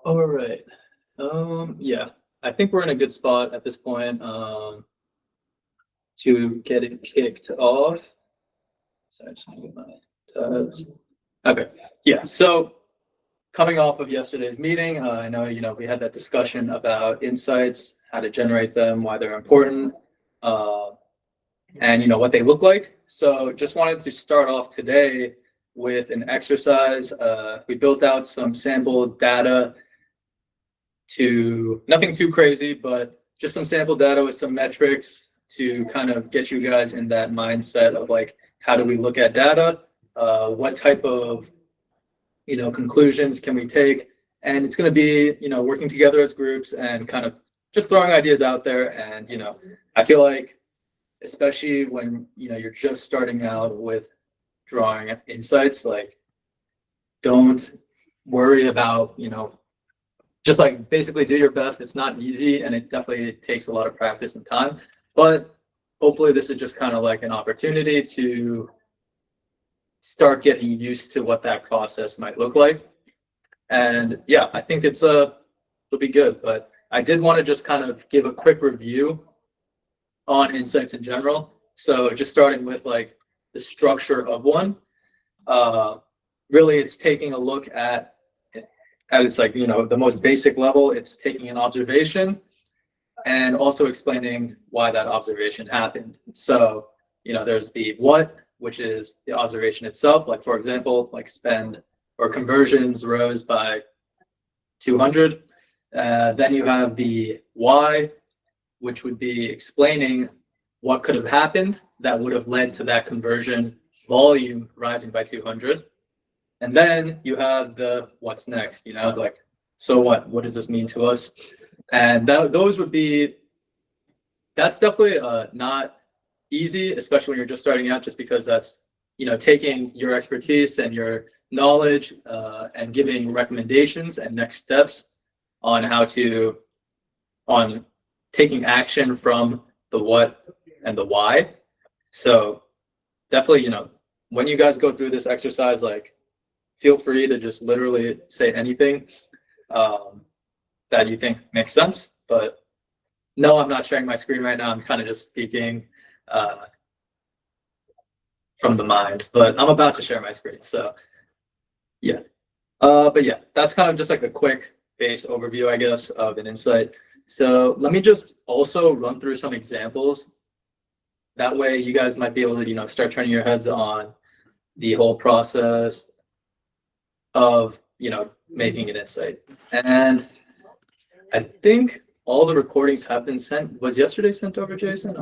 All right. Yeah, I think we're in a good spot at this point to get it kicked off. So I just want to get my tabs. Okay. Yeah. So coming off of yesterday's meeting, I know we had that discussion about insights, how to generate them, why they're important, and what they look like. So just wanted to start off today with an exercise. We built out some sample data to nothing too crazy, but just some sample data with some metrics to kind of get you guys in that mindset of like, how do we look at data? What type of conclusions can we take? And it's going to be working together as groups and kind of just throwing ideas out there. And I feel like, especially when you're just starting out with drawing insights, like don't worry about just like basically do your best. It's not easy, and it definitely takes a lot of practice and time, but hopefully this is just kind of like an opportunity to start getting used to what that process might look like. And yeah, I think it'll be good. But I did want to just kind of give a quick review on insights in general. So just starting with like the structure of one, really it's taking a look at it's like the most basic level. It's taking an observation and also explaining why that observation happened. So there's the what, which is the observation itself. Like for example, like spend or conversions rose by 200. Then you have the why, which would be explaining what could have happened that would have led to that conversion volume rising by 200. And then you have the what's next, like, so what does this mean to us? And those would be, that's definitely not easy, especially when you're just starting out, just because that's, taking your expertise and your knowledge and giving recommendations and next steps on on taking action from the what and the why. So definitely, when you guys go through this exercise, like, feel free to just literally say anything that you think makes sense. But no, I'm not sharing my screen right now. I'm kind of just speaking from the mind, but I'm about to share my screen. So yeah. But yeah, that's kind of just like a quick base overview, I guess, of an insight. So let me just also run through some examples. That way you guys might be able to, start turning your heads on the whole process of making an insight. And I think all the recordings have been sent. Was yesterday sent over, Jason?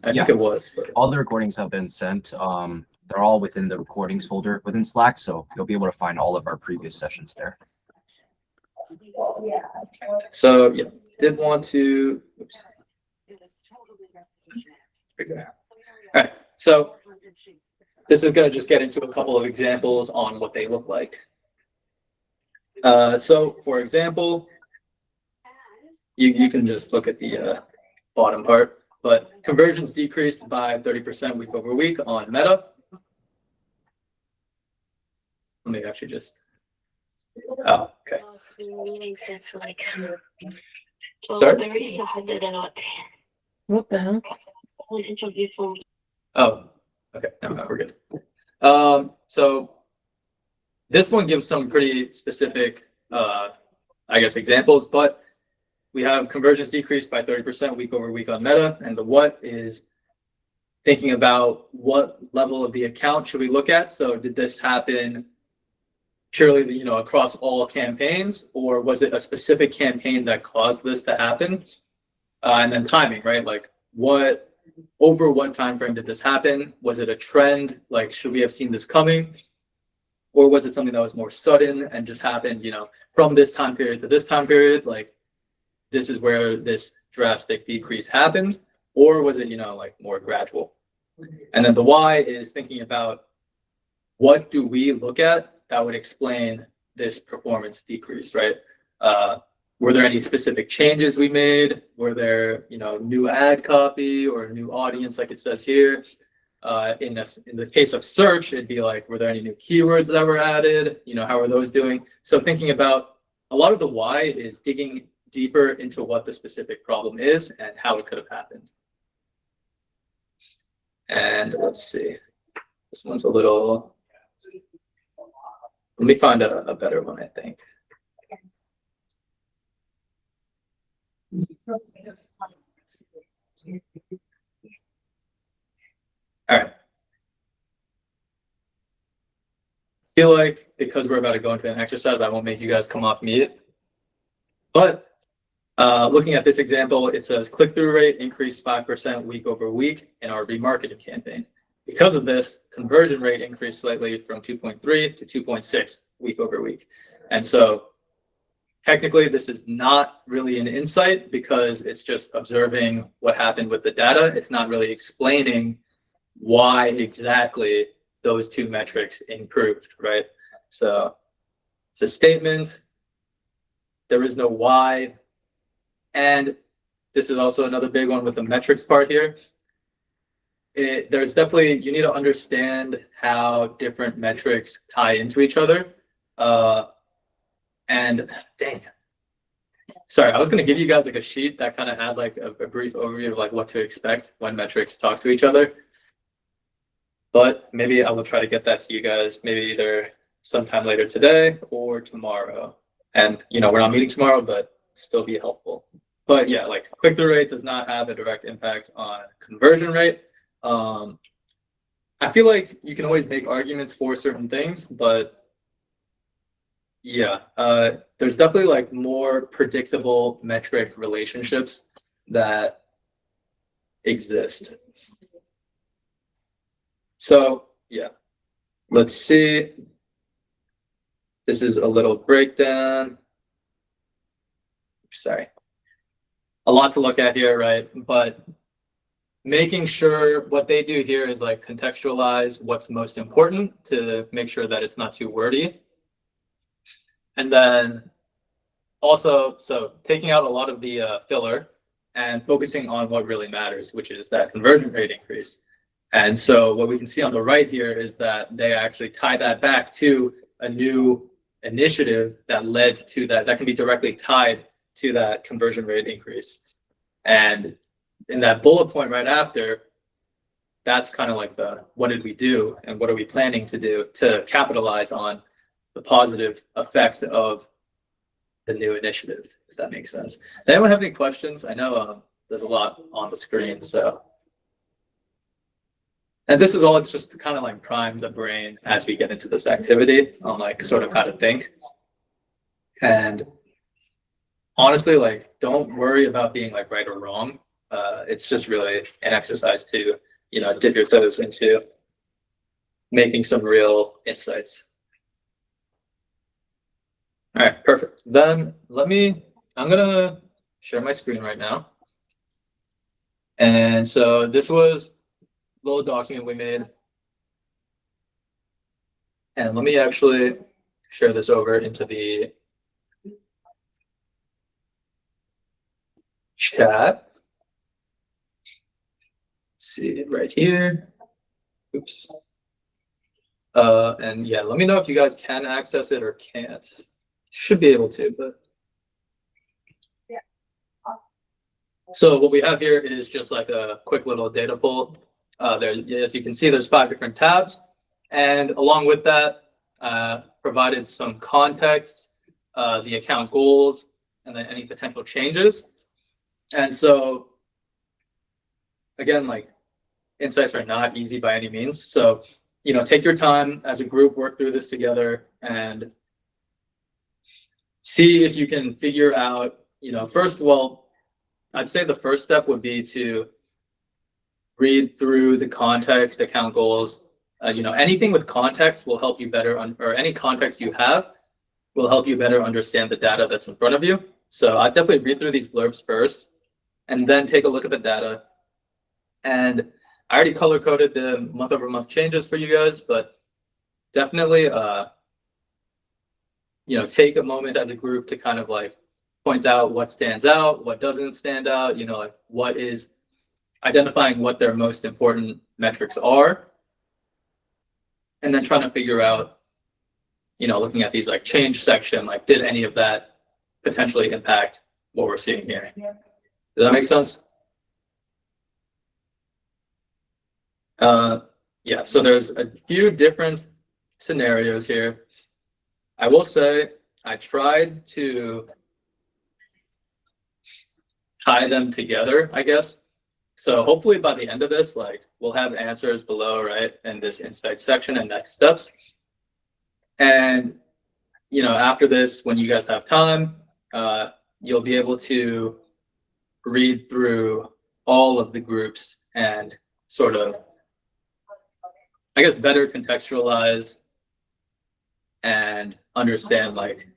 I think it was. But all the recordings have been sent. They're all within the recordings folder within Slack, so you'll be able to find all of our previous sessions there. So yeah, did want to. Oops. All right, so this is going to just get into a couple of examples on what they look like. So for example, you can just look at the bottom part, but conversions decreased by 30% week over week on Meta. Let me actually just, oh, okay. Sorry? What the hell? Oh, okay, no, we're good. So this one gives some pretty specific, I guess, examples, but we have conversions decreased by 30% week over week on Meta, and the what is thinking about what level of the account should we look at. So did this happen purely, across all campaigns, or was it a specific campaign that caused this to happen? And then timing, right? Like over what time frame did this happen? Was it a trend? Like, should we have seen this coming? Or was it something that was more sudden and just happened, from this time period to this time period? Like, this is where this drastic decrease happened. Or was it, like more gradual? And then the why is thinking about what do we look at that would explain this performance decrease, right? Were there any specific changes we made? Were there, new ad copy or new audience like it says here? In the case of search, it'd be like, were there any new keywords that were added? You know, how are those doing? So thinking about a lot of the why is digging deeper into what the specific problem is and how it could have happened. And let's see, this one's a little, let me find a better one, I think. All right. I feel like because we're about to go into an exercise, I won't make you guys come off mute. But looking at this example, it says click-through rate increased 5% week over week in our remarketing campaign. Because of this, conversion rate increased slightly from 2.3 to 2.6 week over week. And so technically, this is not really an insight because it's just observing what happened with the data. It's not really explaining why exactly those two metrics improved, right? So it's a statement. There is no why. And this is also another big one with the metrics part here. There's definitely, you need to understand how different metrics tie into each other. And dang, sorry, I was going to give you guys like a sheet that kind of had like a brief overview of like what to expect when metrics talk to each other. But maybe I will try to get that to you guys maybe either sometime later today or tomorrow. And, you know, we're not meeting tomorrow, but still be helpful. But yeah, like click-through rate does not have a direct impact on conversion rate. I feel like you can always make arguments for certain things, but yeah, there's definitely like more predictable metric relationships that exist. So yeah, let's see. This is a little breakdown. Sorry. A lot to look at here, right? But making sure what they do here is like contextualize what's most important to make sure that it's not too wordy. And then also, so taking out a lot of the filler and focusing on what really matters, which is that conversion rate increase. And so what we can see on the right here is that they actually tie that back to a new initiative that led to that can be directly tied to that conversion rate increase. And in that bullet point right after, that's kind of like the what did we do and what are we planning to do to capitalize on the positive effect of the new initiative, if that makes sense. Does anyone have any questions? I know there's a lot on the screen, so. And this is all just to kind of like prime the brain as we get into this activity on like sort of how to think. And honestly, like, don't worry about being like right or wrong. It's just really an exercise to, you know, dip your toes into making some real insights. All right, perfect. Then I'm gonna share my screen right now. And so this was a little document we made. And let me actually share this over into the chat. Let's see it right here. Oops. And yeah, let me know if you guys can access it or can't. Should be able to, but. Yeah. So what we have here is just like a quick little data pull. There, as you can see, there's 5 different tabs. And along with that, provided some context, the account goals, and then any potential changes. And so, again, like insights are not easy by any means. So, you know, take your time as a group, work through this together and see if you can figure out, you know, first, well, I'd say the first step would be to read through the context, account goals. You know, anything with context will help you better, or any context you have will help you better understand the data that's in front of you. So I'd definitely read through these blurbs first and then take a look at the data. And I already color coded the month over month changes for you guys, but definitely, you know, take a moment as a group to kind of like point out what stands out, what doesn't stand out, you know, like what is identifying what their most important metrics are, and then trying to figure out, looking at these like change section, like did any of that potentially impact what we're seeing here? Does that make sense? Yeah, so there's a few different scenarios here. I will say I tried to tie them together, I guess. So hopefully by the end of this, like we'll have answers below, right, in this insight section and next steps. And, after this, when you guys have time, you'll be able to read through all of the groups and sort of, I guess, better contextualize and understand like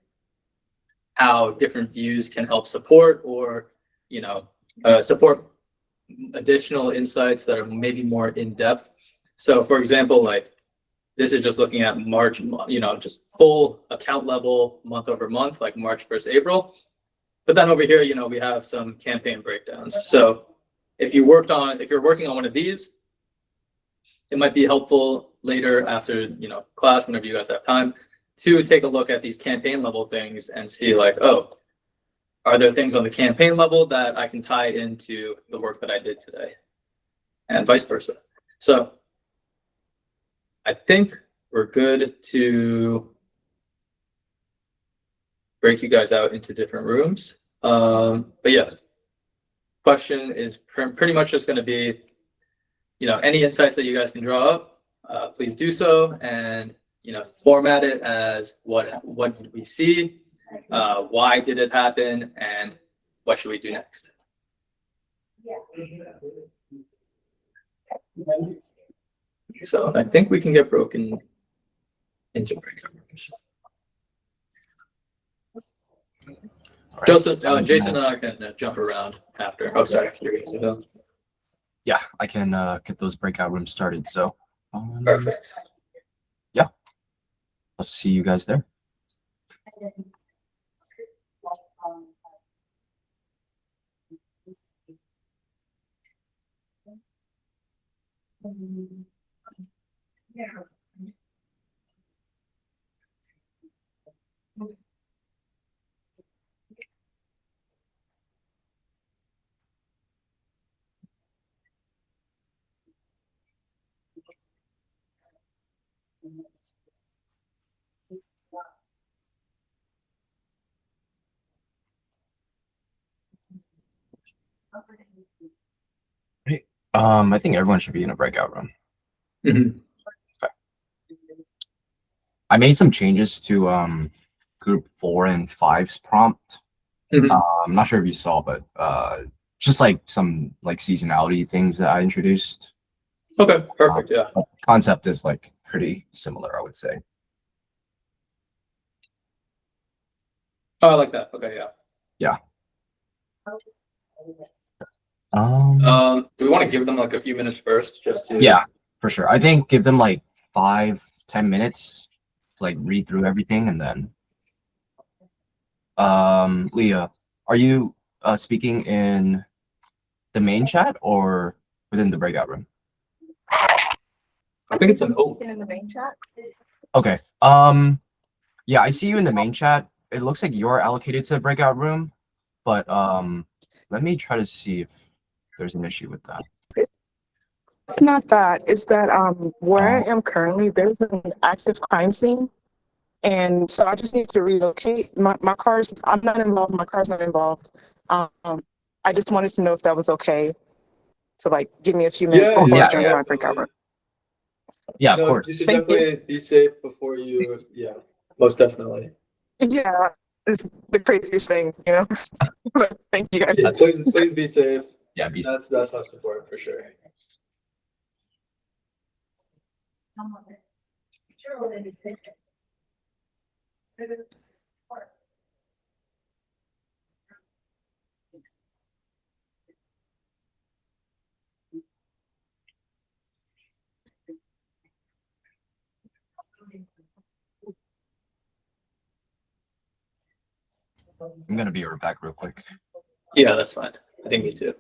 how different views can help support or, support additional insights that are maybe more in depth. So for example, like this is just looking at March, just full account level month over month, like March versus April. But then over here, we have some campaign breakdowns. So if you're working on one of these, it might be helpful later after, class, whenever you guys have time, to take a look at these campaign level things and see like, oh, are there things on the campaign level that I can tie into the work that I did today, and vice versa. So I think we're good to break you guys out into different rooms. But yeah, question is pretty much just going to be, any insights that you guys can draw up, please do so, and format it as what did we see, why did it happen, and what should we do next? So I think we can get broken into breakout rooms. Right. Joseph, Jason and I can jump around after. Oh, sorry. Yeah, I can get those breakout rooms started. So Perfect. Yeah, I'll see you guys there. Yeah. I think everyone should be in a breakout room. Mhm. Okay. I made some changes to group 4 and 5's prompt. Mhm. I'm not sure if you saw, but just like some like seasonality things that I introduced. Okay, perfect. Yeah. But concept is like pretty similar, I would say. Oh, I like that. Okay, yeah. Yeah. Do we want to give them like a few minutes first, just to? Yeah, for sure. I think give them like 5-10 minutes to like read through everything, and then Leah, are you speaking in the main chat or within the breakout room? I think it's an O. In the main chat. Okay. Yeah, I see you in the main chat. It looks like you're allocated to the breakout room, but let me try to see if there's an issue with that. It's not that. It's that where I am currently, there's an active crime scene. And so I just need to relocate. My car's, I'm not involved, my car's not involved. I just wanted to know if that was okay to like give me a few minutes before I join my breakout room. Yeah, of No, course. you should Thank you. definitely be safe before you. Yeah, most definitely. Yeah, it's the craziest thing, you know. But thank you guys. Yeah, please be safe. Yeah, be That's our support for sure. I'm gonna be right back real quick. Yeah, that's fine. I think me too.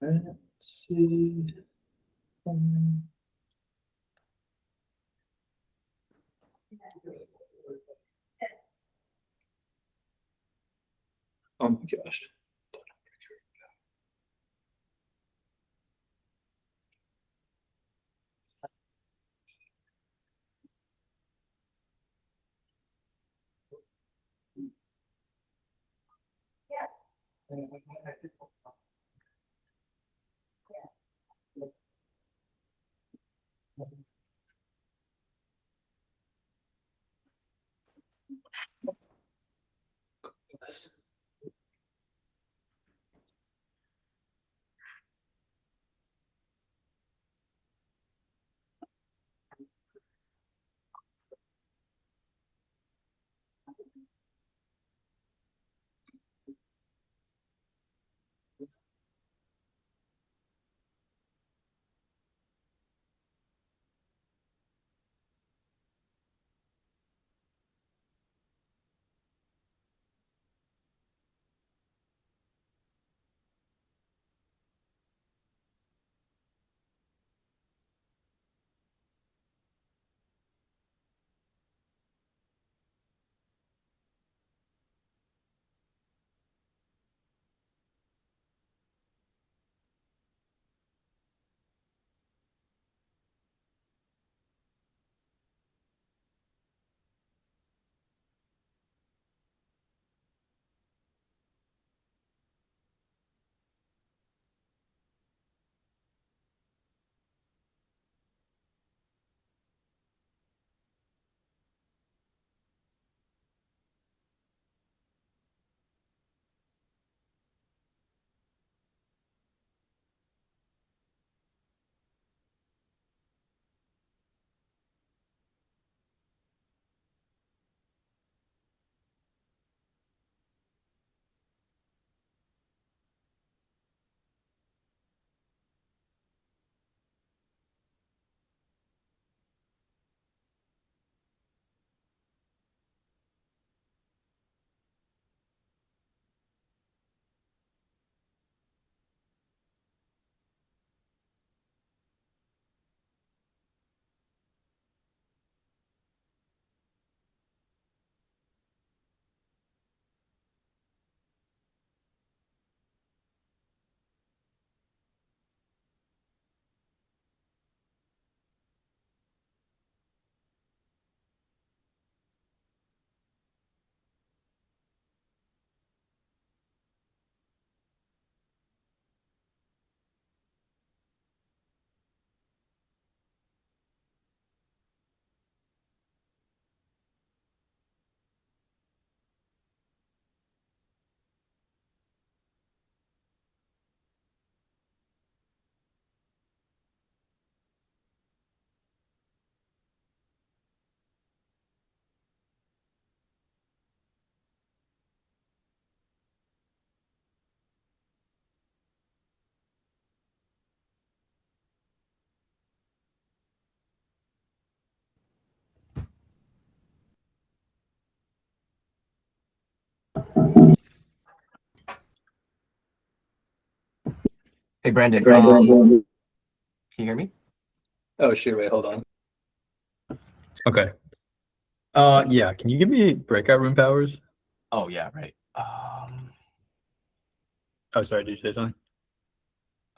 Let's see. Oh my gosh. Hey Brandon, can you hear me? Oh shoot, wait, hold on. Okay. Yeah. Can you give me breakout room powers? Oh yeah, right. Oh, sorry. Did you say something?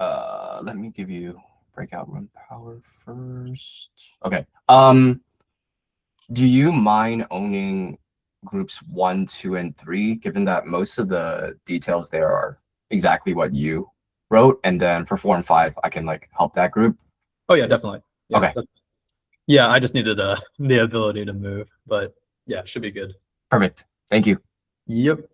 Let me give you breakout room power first. Okay. Do you mind owning groups 1, 2, and 3, given that most of the details there are exactly what you wrote, and then for 4 and 5, I can like help that group. Oh, yeah, definitely. Yeah, Okay. Yeah, I just needed the ability to move, but yeah, should be good. Perfect. Thank you. Yep.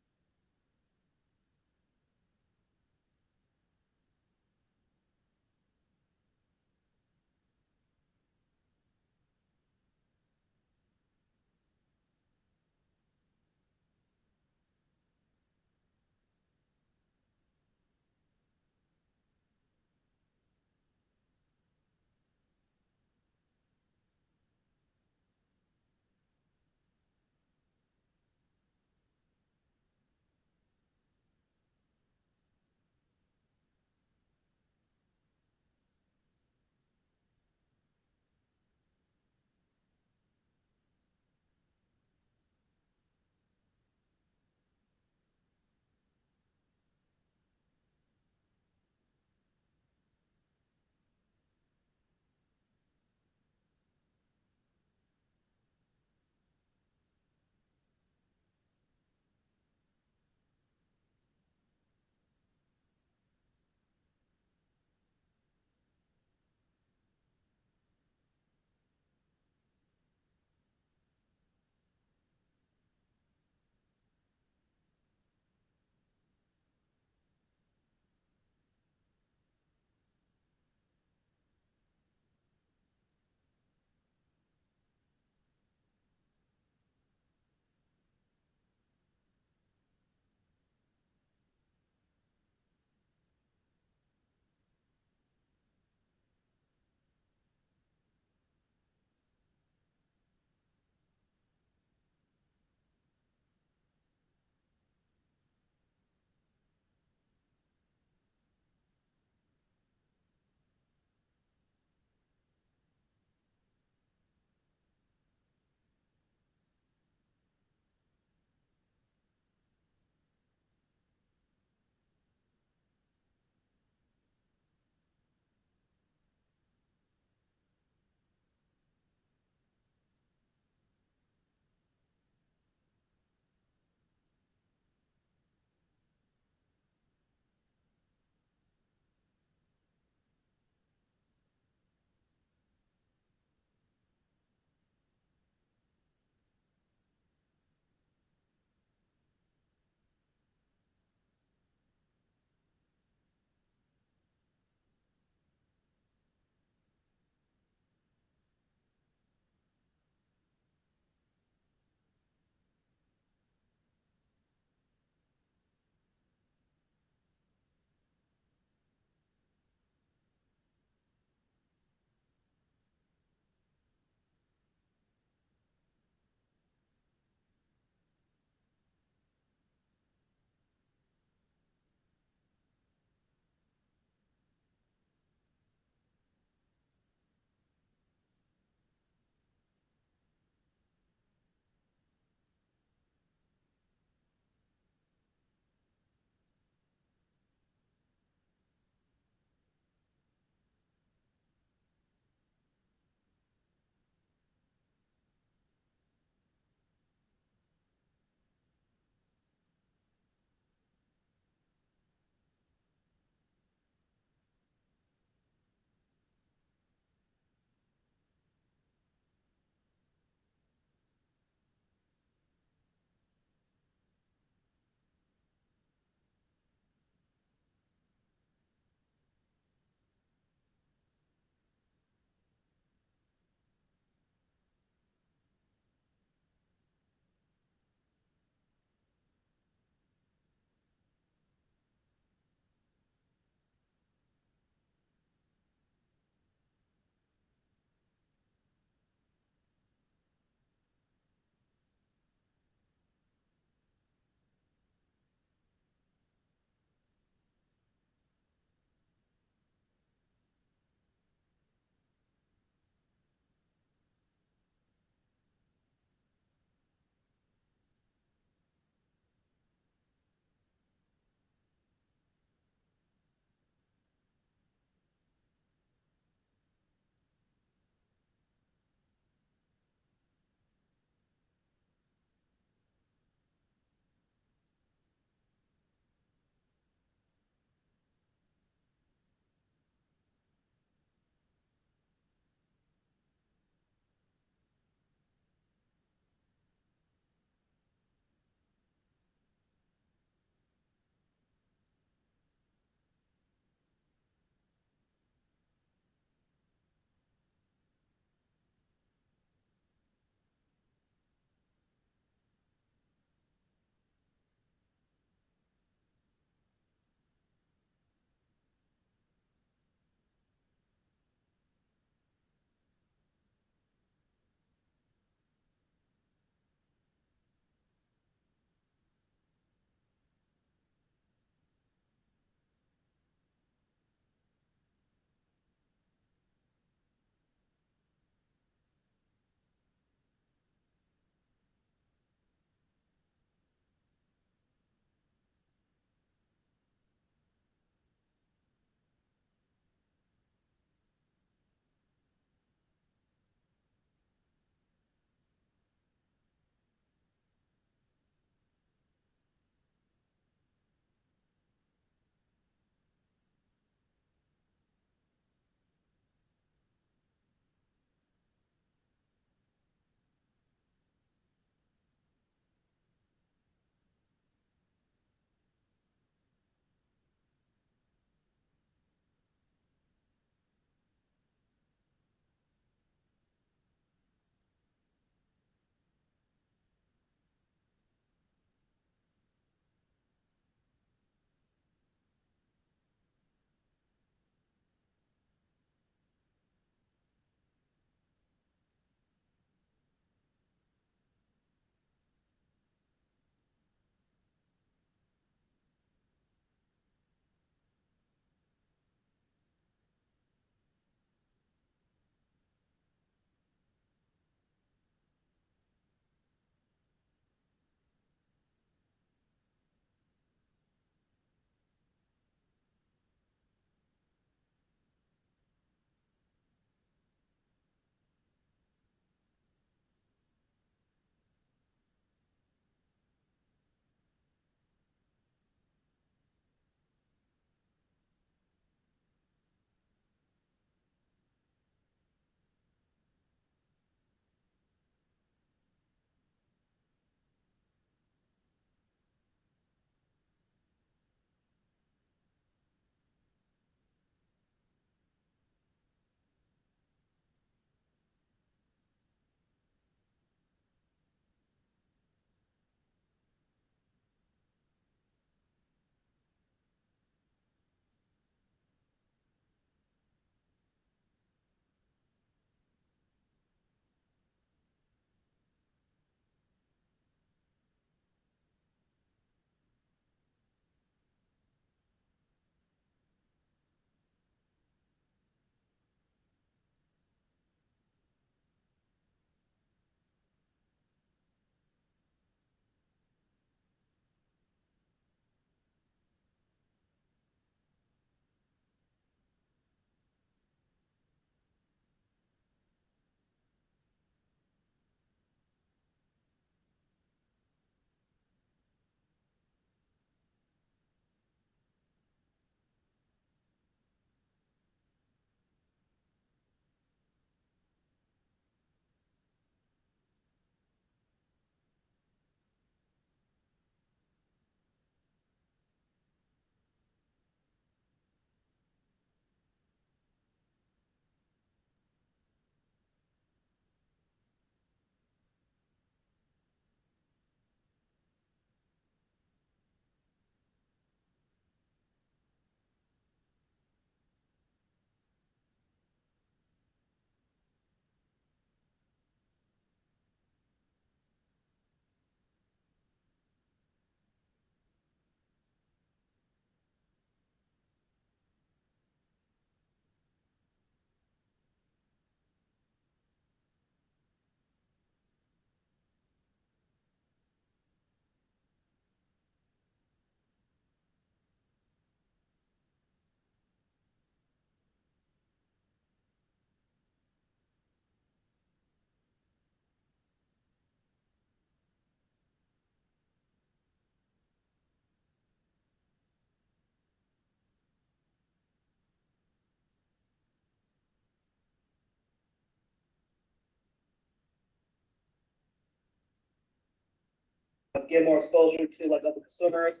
get more exposure to like other consumers,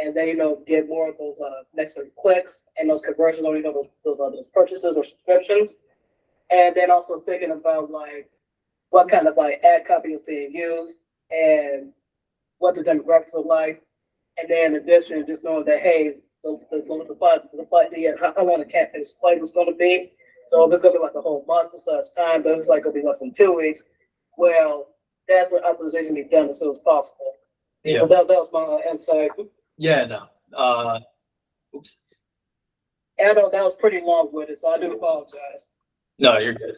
and then get more of those necessary clicks and those conversions, or those purchases or subscriptions, and then also thinking about like what kind of like ad copy is being used and what the demographics are like, and then in addition, just knowing that hey, how long the campaign's play was going to be. So if it's going to be like a whole month or such time, but it's like going to be less than 2 weeks. Well, that's when optimization be done as soon as possible. And Yeah. so that was my insight. Yeah, no. Oops. And I know that was pretty long with it, so I do apologize. No, you're good.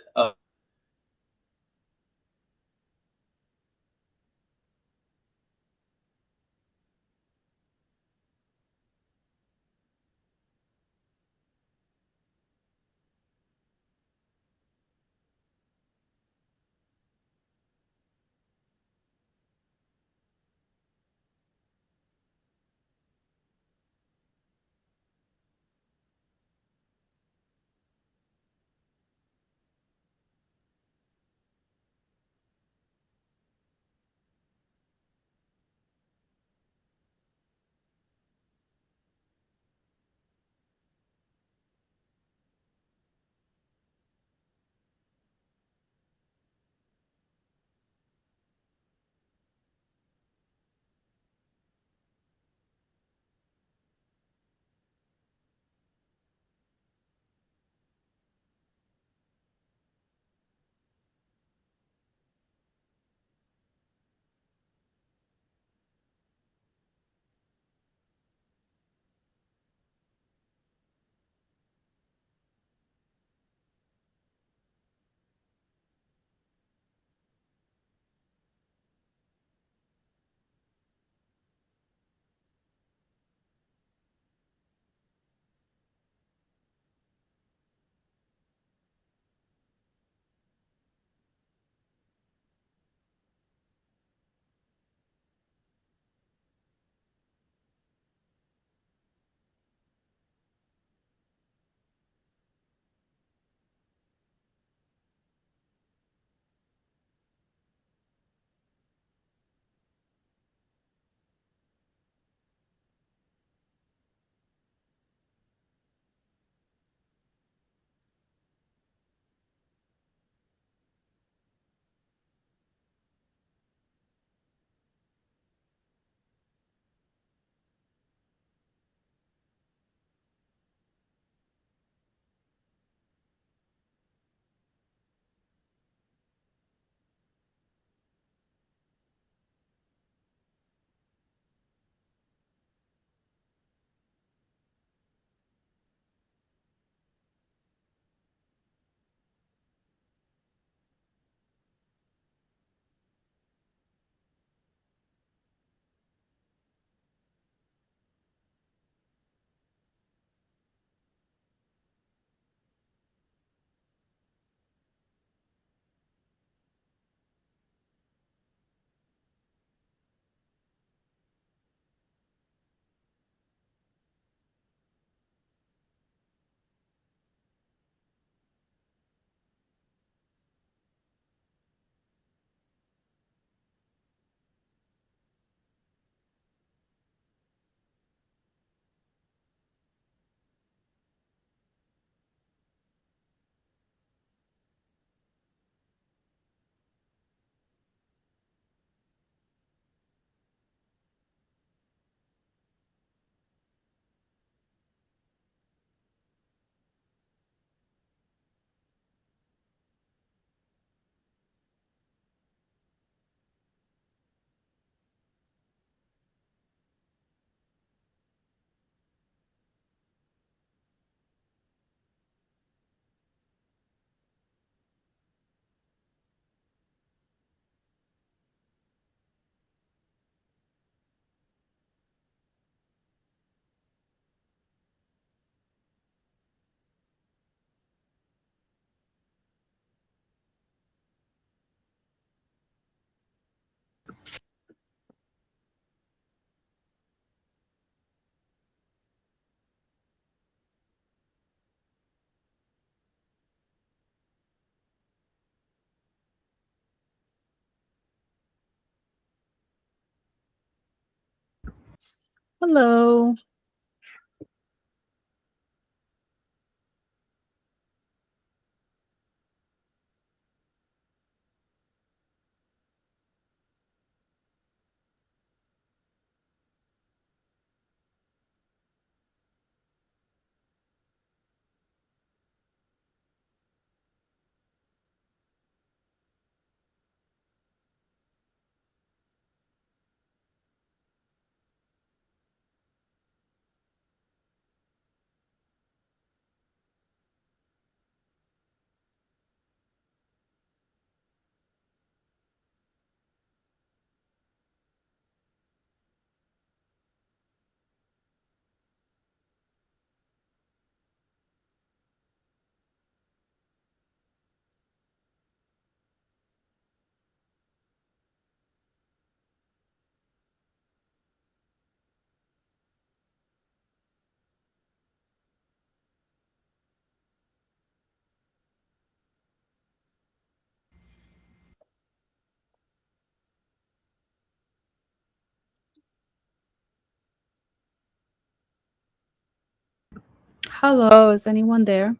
Hello. Hello, is anyone there?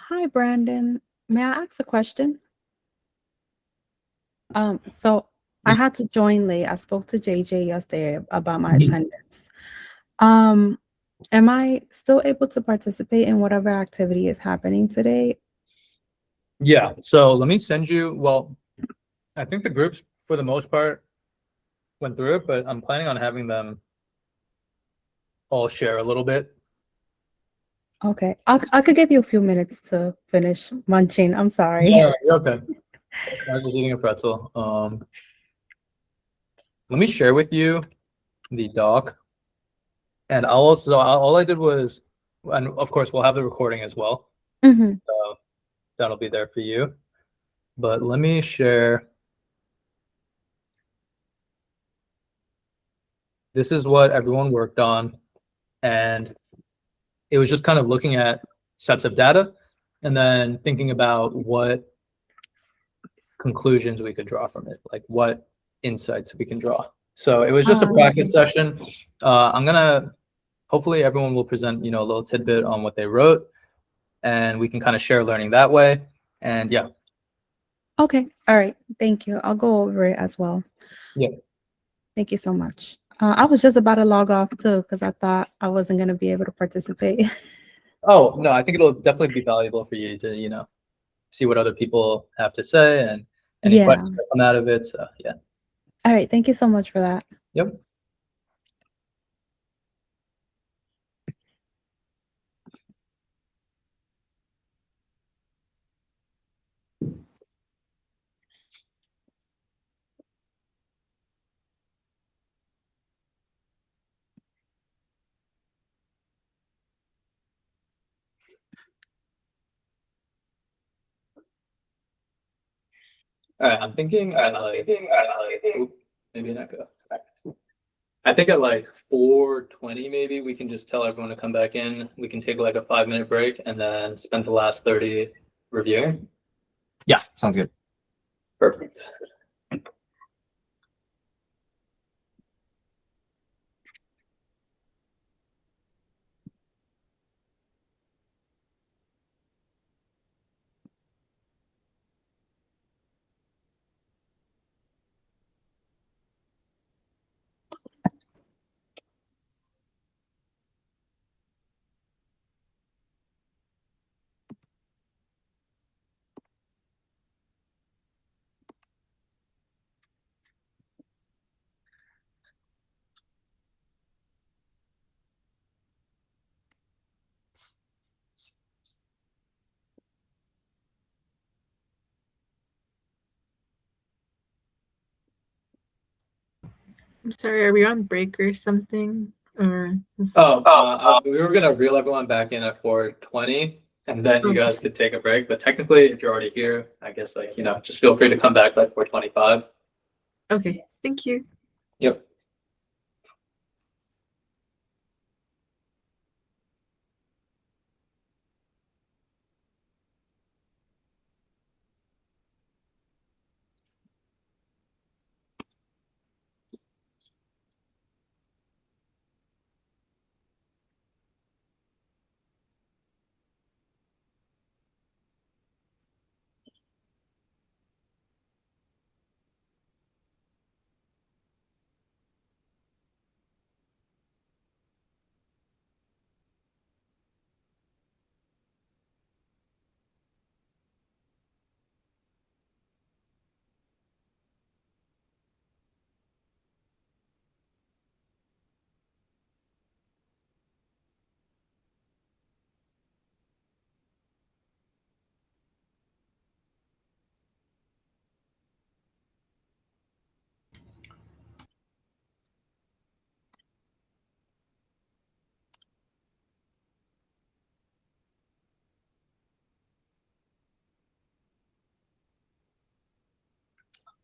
Hi, Brandon. May I ask a question? So I had to join late. I spoke to JJ yesterday about my attendance. Um, am I still able to participate in whatever activity is happening today? Yeah, so let me send you, well, I think the groups for the most part went through it, but I'm planning on having them all share a little bit. Okay, I could give you a few minutes to finish munching. I'm sorry. Yeah, you're okay. I was just eating a pretzel. Let me share with you the doc. And all I did was, and of course, we'll have the recording as well. Mhm. That'll be there for you. But let me share. This is what everyone worked on. And it was just kind of looking at sets of data and then thinking about what conclusions we could draw from it, like what insights we can draw. So it was just a practice session. I'm gonna hopefully everyone will present, a little tidbit on what they wrote, and we can kind of share learning that way. And yeah. Okay, all right. Thank you. I'll go over it as well. Yeah. Thank you so much. I was just about to log off too because I thought I wasn't going to be able to participate. Oh no, I think it'll definitely be valuable for you to, see what other people have to say and any Yeah. questions that come out of it. So yeah. All right. Thank you so much for that. Yep. All right, I'm thinking maybe not go. I think at like 4:20 maybe we can just tell everyone to come back in. We can take like a 5-minute break and then spend the last 30 reviewing. Yeah, sounds good. Perfect. I'm sorry, are we on break or something? Or We were gonna reel everyone back in at 4:20, and then you guys could take a break. But technically, if you're already here, I guess just feel free to come back like 4:25. okay, thank you. Yep.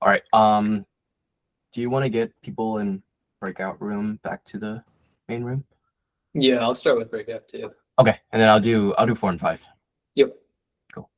All right. Do you want to get people in breakout room back to the main room? Yeah, I'll start with breakout too. Okay, and then I'll do 4 and 5. Yep. Cool.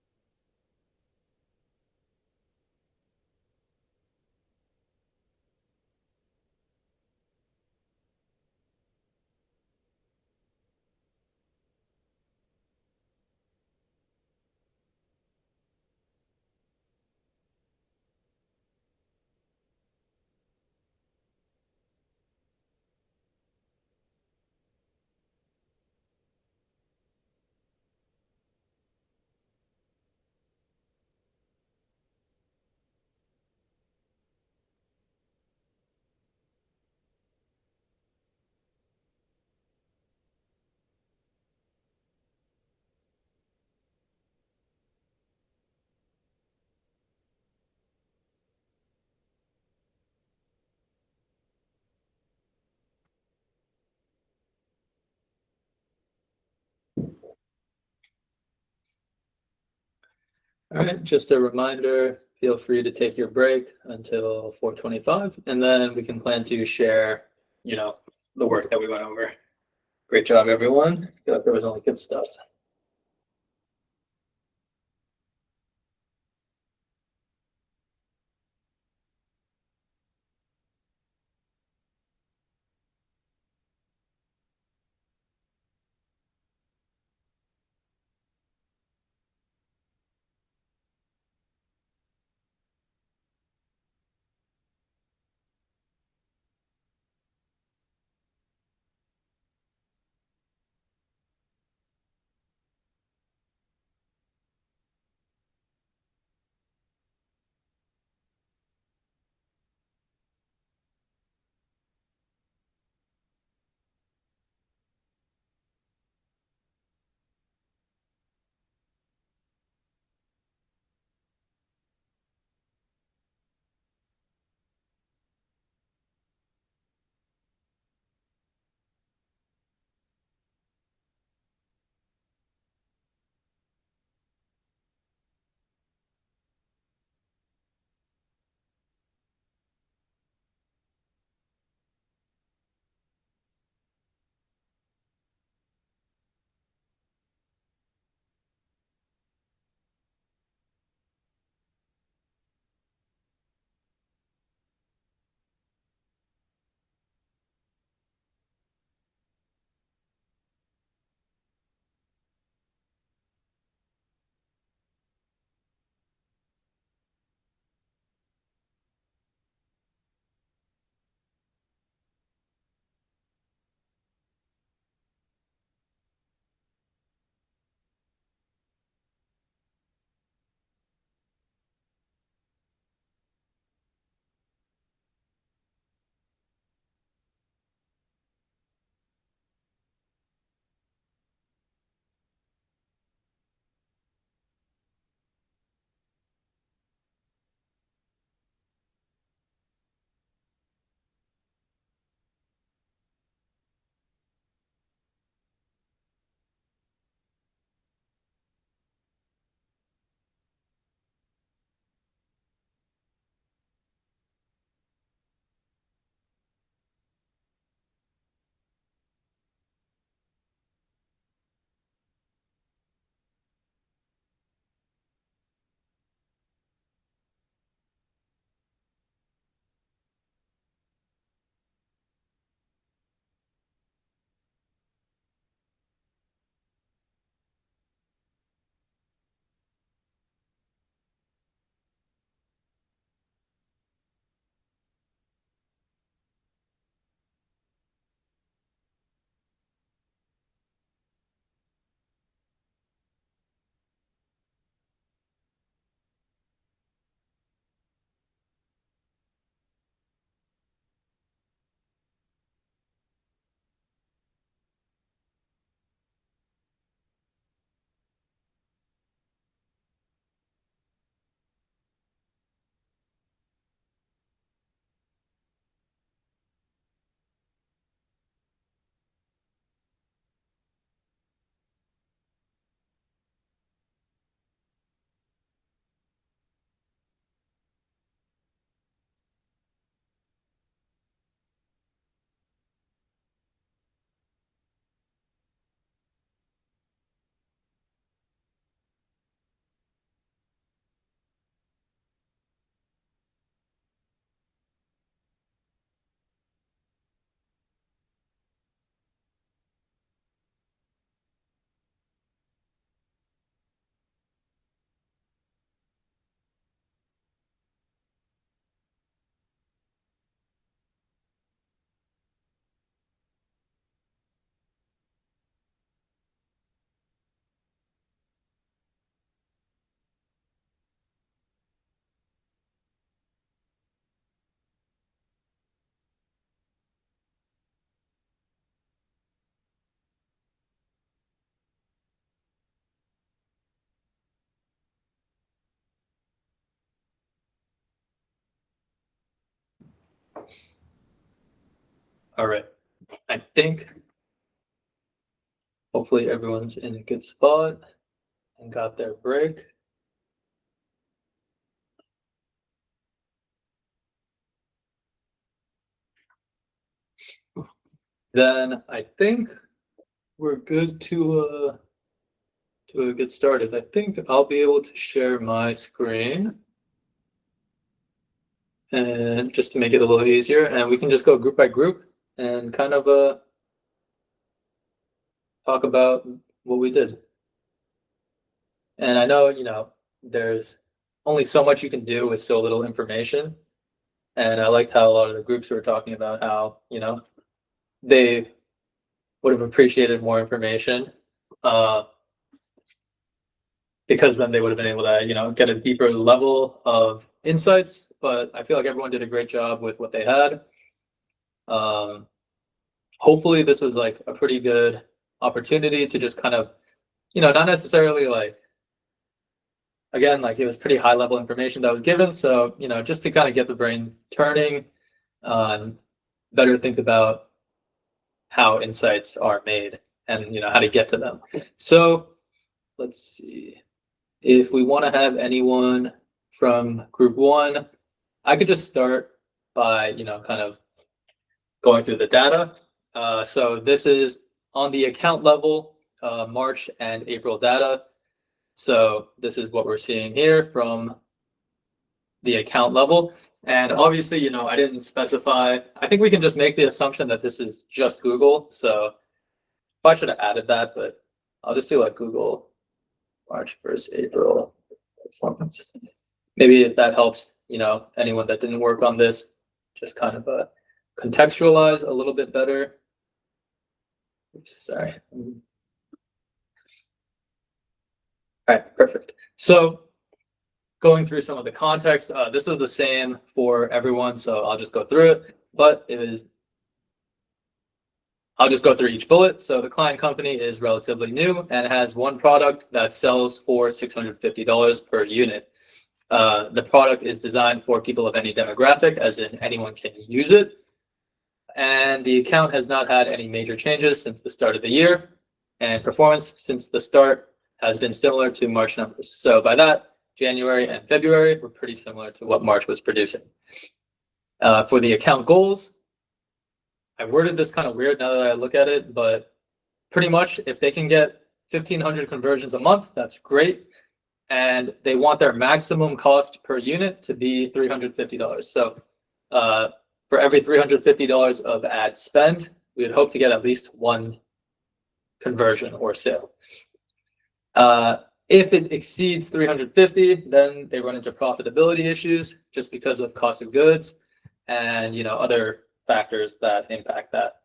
All right, just a reminder, feel free to take your break until 4:25, and then we can plan to share, The work that we went over. Great job, everyone. I feel like there was only good stuff. All right. I think hopefully everyone's in a good spot and got their break. then I think we're good to get started. I think I'll be able to share my screen. And just to make it a little easier, and we can just go group by group and kind of talk about what we did. And I know, there's only so much you can do with so little information. And I liked how a lot of the groups were talking about how, they would have appreciated more information, because then they would have been able to, get a deeper level of insights. But I feel like everyone did a great job with what they had. Hopefully this was like a pretty good opportunity to just kind of, not necessarily like, again, like it was pretty high level information that was given. So, just to kind of get the brain turning, better think about how insights are made and, how to get to them. So let's see if we want to have anyone from group one. I could just start by, kind of going through the data. So this is on the account level, March and April data. So this is what we're seeing here from the account level. And obviously, I didn't specify. I think we can just make the assumption that this is just Google. So I should have added that, but I'll just do like Google March versus April performance. Maybe if that helps, anyone that didn't work on this, just kind of contextualize a little bit better. Oops, sorry. All right, perfect. So going through some of the context, this was the same for everyone, so I'll just go through it, but I'll just go through each bullet. So the client company is relatively new and has one product that sells for $650 per unit. The product is designed for people of any demographic, as in anyone can use it. And the account has not had any major changes since the start of the year, and performance since the start has been similar to March numbers. So by that, January and February were pretty similar to what March was producing. For the account goals, I worded this kind of weird now that I look at it, but pretty much if they can get 1,500 conversions a month, that's great. And they want their maximum cost per unit to be $350. So for every $350 of ad spend, we would hope to get at least one conversion or sale. If it exceeds 350, then they run into profitability issues just because of cost of goods and other factors that impact that.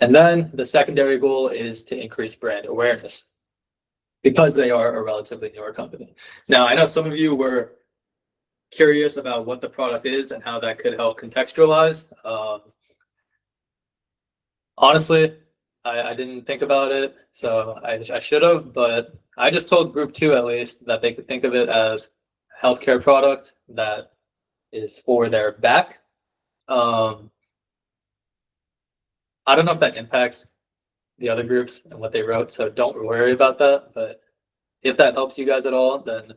And then the secondary goal is to increase brand awareness because they are a relatively newer company. Now, I know some of you were curious about what the product is and how that could help contextualize. Honestly, I didn't think about it, so I should have, but I just told group two at least that they could think of it as a healthcare product that is for their back. I don't know if that impacts the other groups and what they wrote, so don't worry about that. But if that helps you guys at all, then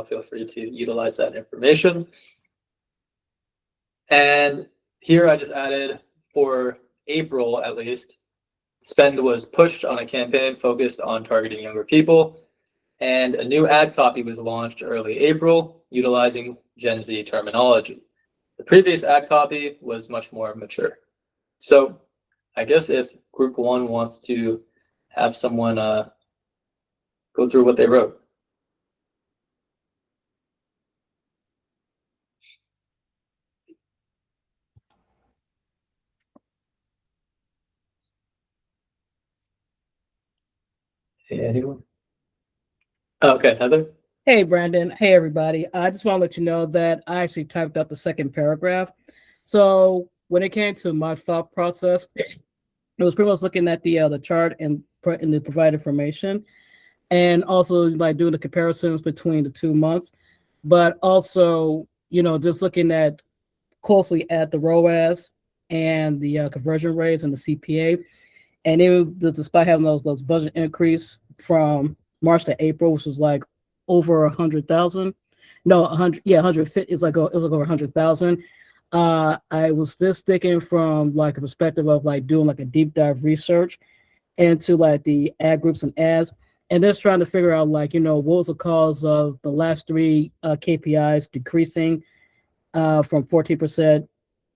feel free to utilize that information. And here I just added for April at least, spend was pushed on a campaign focused on targeting younger people, and a new ad copy was launched early April utilizing Gen Z terminology. The previous ad copy was much more mature. So I guess if group one wants to have someone go through what they wrote. Hey, anyone? Okay, Heather. Hey, Brandon. Hey, everybody. I just want to let you know that I actually typed out the second paragraph. So when it came to my thought process, it was pretty much looking at the chart and the provided information, and also like doing the comparisons between the 2 months, but also just looking at closely at the ROAS and the conversion rates and the CPA, and despite having those budget increase from March to April, which was like over 100,000. No, 100. Yeah, 150. It was like over 100,000. I was just thinking from like a perspective of like doing like a deep dive research into like the ad groups and ads, and just trying to figure out like what was the cause of the last three KPIs decreasing from 14%, 19%,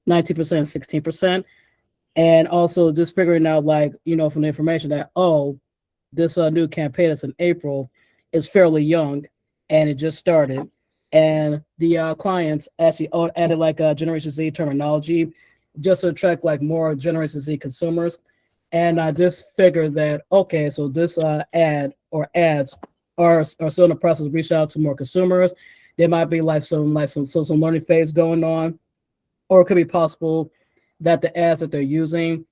16%, and also just figuring out like from the information that this new campaign that's in April is fairly young and it just started. And the clients actually added like Generation Z terminology just to attract like more Generation Z consumers. And I just figured that, okay, so this ad or ads are still in the process of reaching out to more consumers. There might be some learning phase going on, or it could be possible that the ads that they're using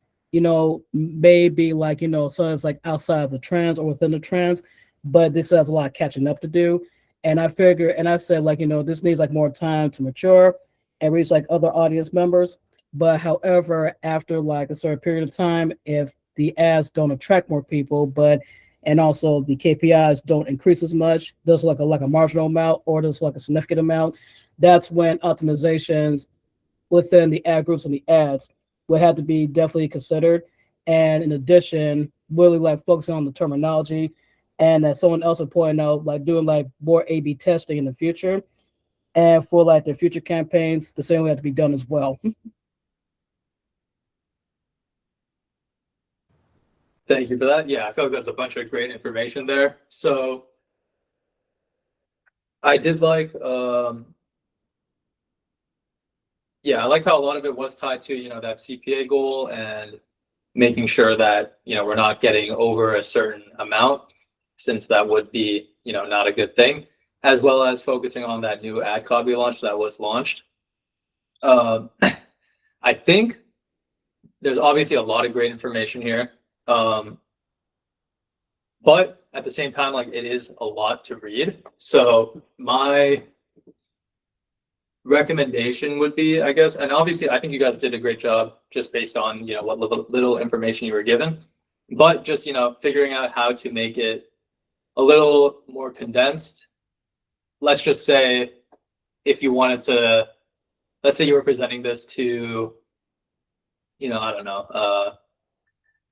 may be like, so it's like outside of the trends or within the trends, but this has a lot of catching up to do. And I said like, this needs like more time to mature and reach like other audience members. But however, after like a certain period of time, if the ads don't attract more people, and also the KPIs don't increase as much, there's like a marginal amount or there's like a significant amount, that's when optimizations within the ad groups and the ads would have to be definitely considered. And in addition, really like focusing on the terminology, and as someone else would point out, like doing like more A/B testing in the future, and for like their future campaigns, the same would have to be done as well. Thank you for that. Yeah, I feel like there's a bunch of great information there. So I did like, yeah, I like how a lot of it was tied to, that CPA goal and making sure that, we're not getting over a certain amount, since that would be, not a good thing, as well as focusing on that new ad copy launch that was launched. I think there's obviously a lot of great information here. But at the same time, like, it is a lot to read. So my recommendation would be, I guess, and obviously I think you guys did a great job just based on, what little information you were given, but just, figuring out how to make it a little more condensed. Let's just say if you wanted to, let's say you were presenting this to, I don't know,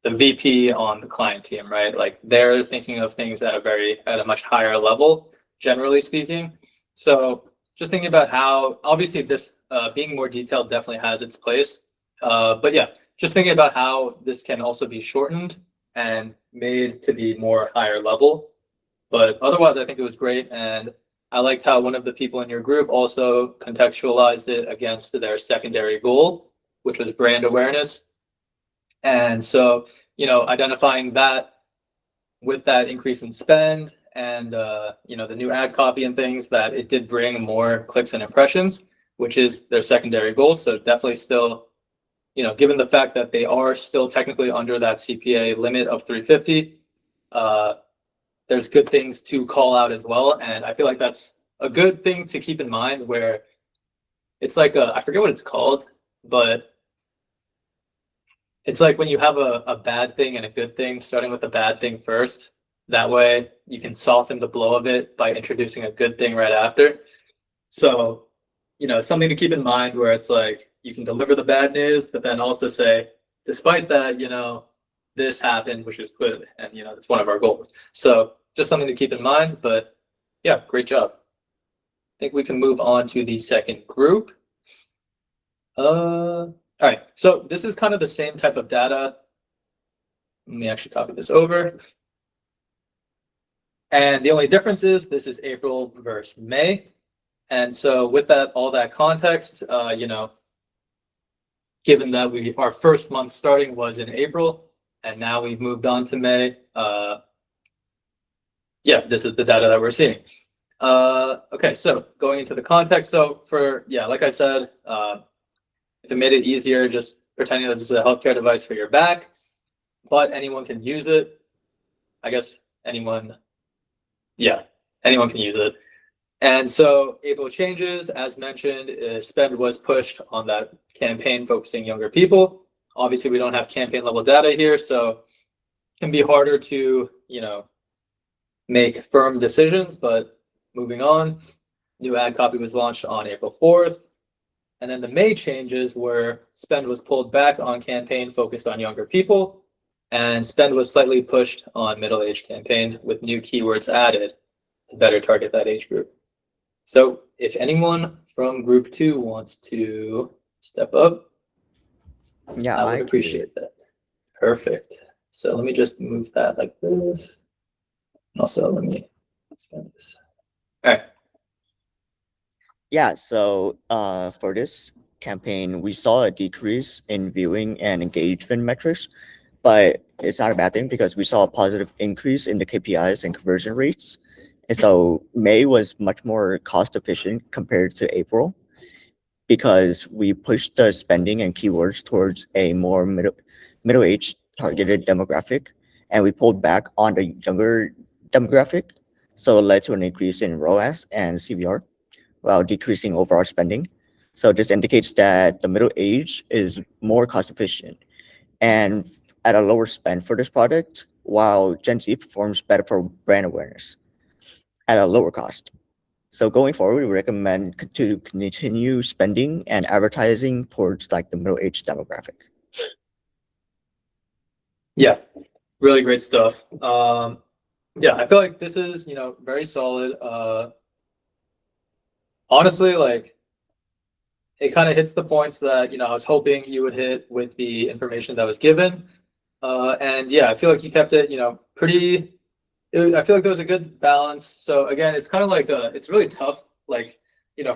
the VP on the client team, right? Like, they're thinking of things at a much higher level, generally speaking. So just thinking about how, obviously this being more detailed definitely has its place. But yeah, just thinking about how this can also be shortened and made to be more higher level. But otherwise, I think it was great. And I liked how one of the people in your group also contextualized it against their secondary goal, which was brand awareness. And so, identifying that with that increase in spend and, the new ad copy and things, that it did bring more clicks and impressions, which is their secondary goal. So definitely still, given the fact that they are still technically under that CPA limit of 350, there's good things to call out as well. And I feel like that's a good thing to keep in mind, where it's like I forget what it's called, but it's like when you have a bad thing and a good thing, starting with the bad thing first. That way you can soften the blow of it by introducing a good thing right after. So, something to keep in mind, where it's like you can deliver the bad news, but then also say, despite that, this happened, which is good. And, it's one of our goals. So just something to keep in mind. But yeah, great job. I think we can move on to the second group. All right, so this is kind of the same type of data. Let me actually copy this over. And the only difference is this is April versus May. And so with that, all that context, given that our first month starting was in April, and now we've moved on to May, yeah, this is the data that we're seeing. Okay, so going into the context. So like I said, if it made it easier, just pretending that this is a healthcare device for your back, but anyone can use it. I guess anyone can use it. And so April changes, as mentioned, spend was pushed on that campaign focusing younger people. Obviously, we don't have campaign level data here, so it can be harder to, make firm decisions. But moving on, new ad copy was launched on April 4th. And then the May changes were spend was pulled back on campaign focused on younger people, and spend was slightly pushed on middle-aged campaign with new keywords added to better target that age group. So if anyone from group 2 wants to step up, Yeah, I I would can do it. appreciate that. Perfect. So let me just move that like this. And also let me expand this. All right. Yeah, so for this campaign, we saw a decrease in viewing and engagement metrics, but it's not a bad thing because we saw a positive increase in the KPIs and conversion rates. And so May was much more cost efficient compared to April because we pushed the spending and keywords towards a more middle-aged targeted demographic, and we pulled back on the younger demographic. So it led to an increase in ROAS and CVR while decreasing overall spending. So this indicates that the middle age is more cost efficient and at a lower spend for this product, while Gen Z performs better for brand awareness at a lower cost. So going forward, we recommend to continue spending and advertising towards like the middle age demographic. Yeah, really great stuff. Yeah, I feel like this is, very solid. Honestly, like it kind of hits the points that, I was hoping you would hit with the information that was given. And yeah, I feel like you kept it, pretty, I feel like there was a good balance. So again, it's kind of like, it's really tough. Like,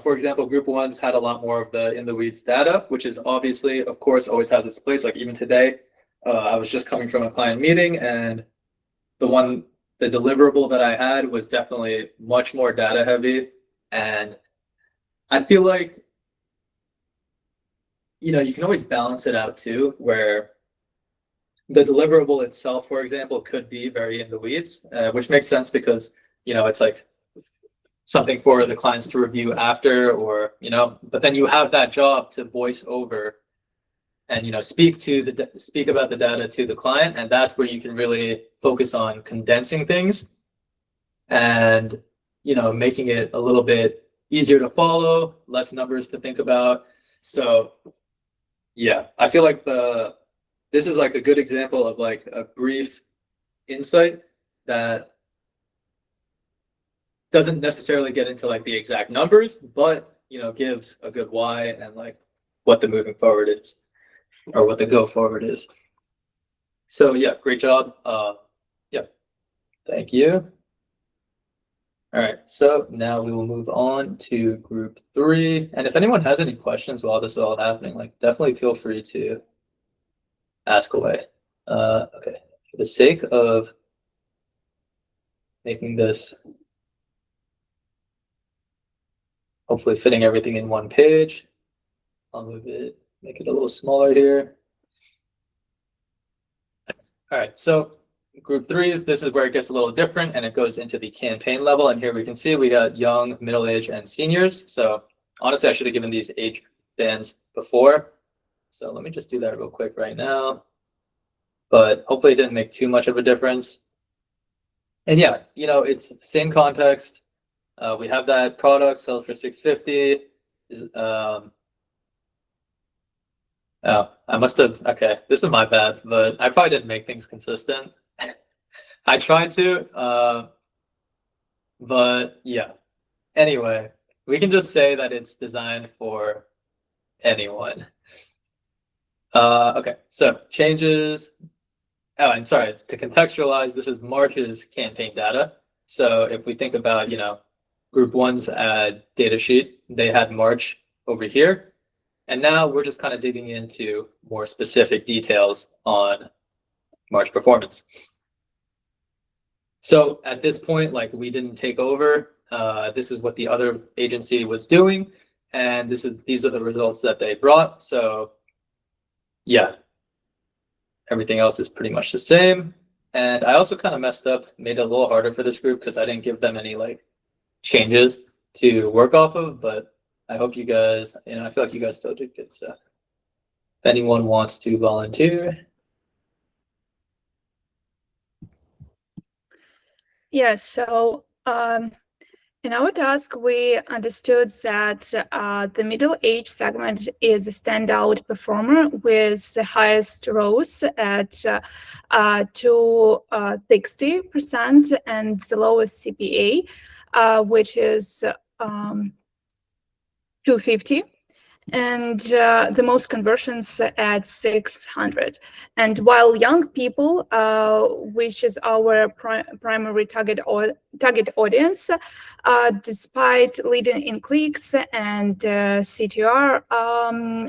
for example, group 1's had a lot more of the in the weeds data, which is obviously, of course, always has its place. Like even today, I was just coming from a client meeting, and the deliverable that I had was definitely much more data heavy. And I feel like, you can always balance it out too, where the deliverable itself, for example, could be very in the weeds, which makes sense because, it's like something for the clients to review after, or, but then you have that job to voice over and, speak about the data to the client. And that's where you can really focus on condensing things and, making it a little bit easier to follow, less numbers to think about. So yeah, I feel like this is like a good example of like a brief insight that doesn't necessarily get into like the exact numbers, but gives a good why and like what the moving forward is, or what the go forward is. So yeah, great job. Yeah, thank you. All right, so now we will move on to group 3. And if anyone has any questions while this is all happening, like definitely feel free to ask away. Okay, for the sake of making this hopefully fitting everything in one page, I'll move it, make it a little smaller here. All right, so group 3 this is where it gets a little different, and it goes into the campaign level. And here we can see we got young, middle-aged, and seniors. So honestly, I should have given these age bands before. So let me just do that real quick right now. But hopefully it didn't make too much of a difference. And yeah, it's same context. We have that product sells for $650. Oh, I must have, okay, this is my bad, but I probably didn't make things consistent. I tried to, but yeah. Anyway, we can just say that it's designed for anyone. Okay, so changes. Oh, and sorry, to contextualize, this is March's campaign data. So if we think about, group 1's data sheet, they had March over here. And now we're just kind of digging into more specific details on March performance. So at this point, like we didn't take over. This is what the other agency was doing. And these are the results that they brought. So yeah, everything else is pretty much the same. And I also kind of messed up, made it a little harder for this group because I didn't give them any like changes to work off of, but I hope you guys, I feel like you guys still did good stuff. If anyone wants to volunteer. Yeah, so In our task, we understood that the middle age segment is a standout performer with the highest rows at 260% and the lowest CPA, which is 250. And the most conversions at 600. And while young people, which is our primary target audience, despite leading in clicks and CTR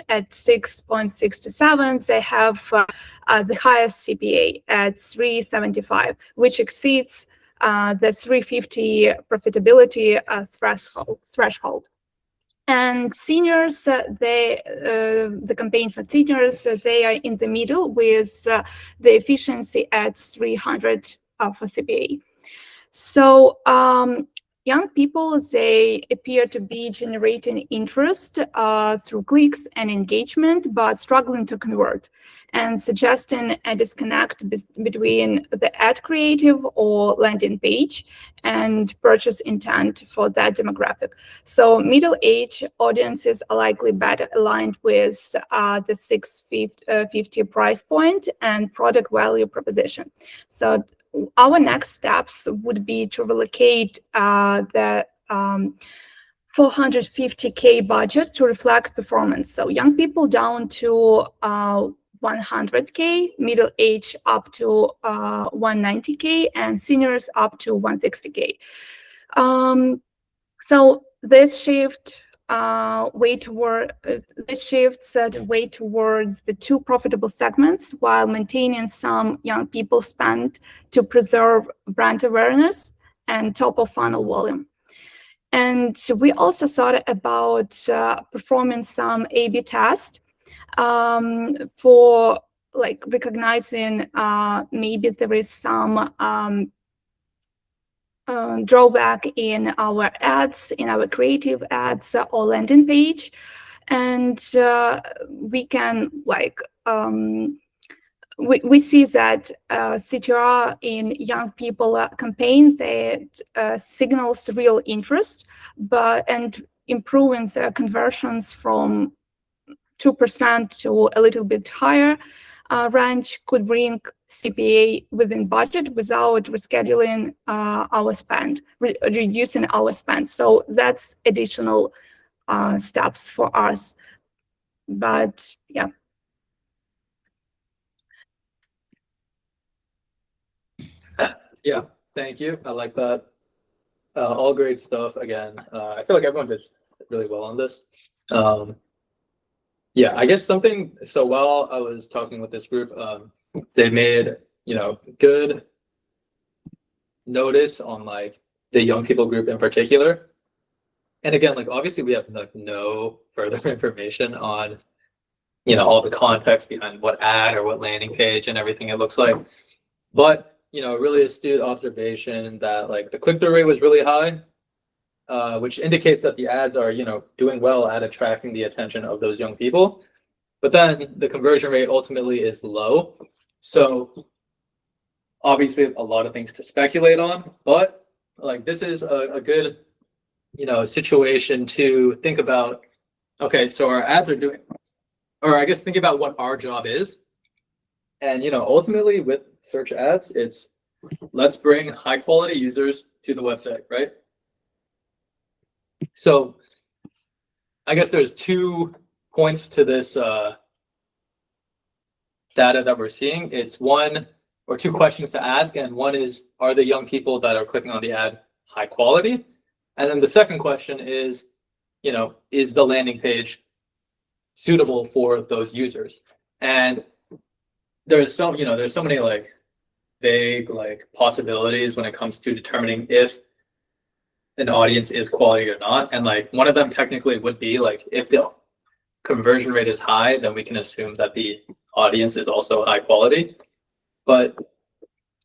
at 6.67, they have the highest CPA at 375, which exceeds the 350 profitability threshold. And seniors, the campaign for seniors, they are in the middle with the efficiency at 300 for CPA. So young people, they appear to be generating interest through clicks and engagement, but struggling to convert, and suggesting a disconnect between the ad creative or landing page and purchase intent for that demographic. So middle-age audiences are likely better aligned with the 650 price point and product value proposition. So our next steps would be to relocate the 450K budget to reflect performance. So young people down to 100K, middle age up to 190K, and seniors up to 160K. So this shift shifts way towards the two profitable segments, while maintaining some young people spend to preserve brand awareness and top of funnel volume. And we also thought about performing some A/B tests for like recognizing maybe there is some drawback in our ads, in our creative ads or landing page. And we can like, we see that CTR in young people campaign that signals real interest, and improving their conversions from 2% to a little bit higher range could bring CPA within budget without rescheduling our spend, reducing our spend. So that's additional steps for us. But yeah. Yeah, thank you. I like that. All great stuff. Again, I feel like everyone did really well on this. Yeah, I guess something. So while I was talking with this group, they made, good notice on like the young people group in particular. And again, like obviously we have like no further information on, all the context behind what ad or what landing page and everything it looks like. But, really astute observation that like the click-through rate was really high, which indicates that the ads are, doing well at attracting the attention of those young people. But then the conversion rate ultimately is low. So obviously a lot of things to speculate on, but like this is a good, situation to think about. Okay, so our ads are doing, or I guess think about what our job is. And, ultimately with search ads, it's let's bring high quality users to the website, right? So I guess there's 2 points to this data that we're seeing. It's 1 or 2 questions to ask. And one is, are the young people that are clicking on the ad high quality? And then the second question is, is the landing page suitable for those users? And there's so many like vague like possibilities when it comes to determining if an audience is quality or not. And like one of them technically would be like if the conversion rate is high, then we can assume that the audience is also high quality. But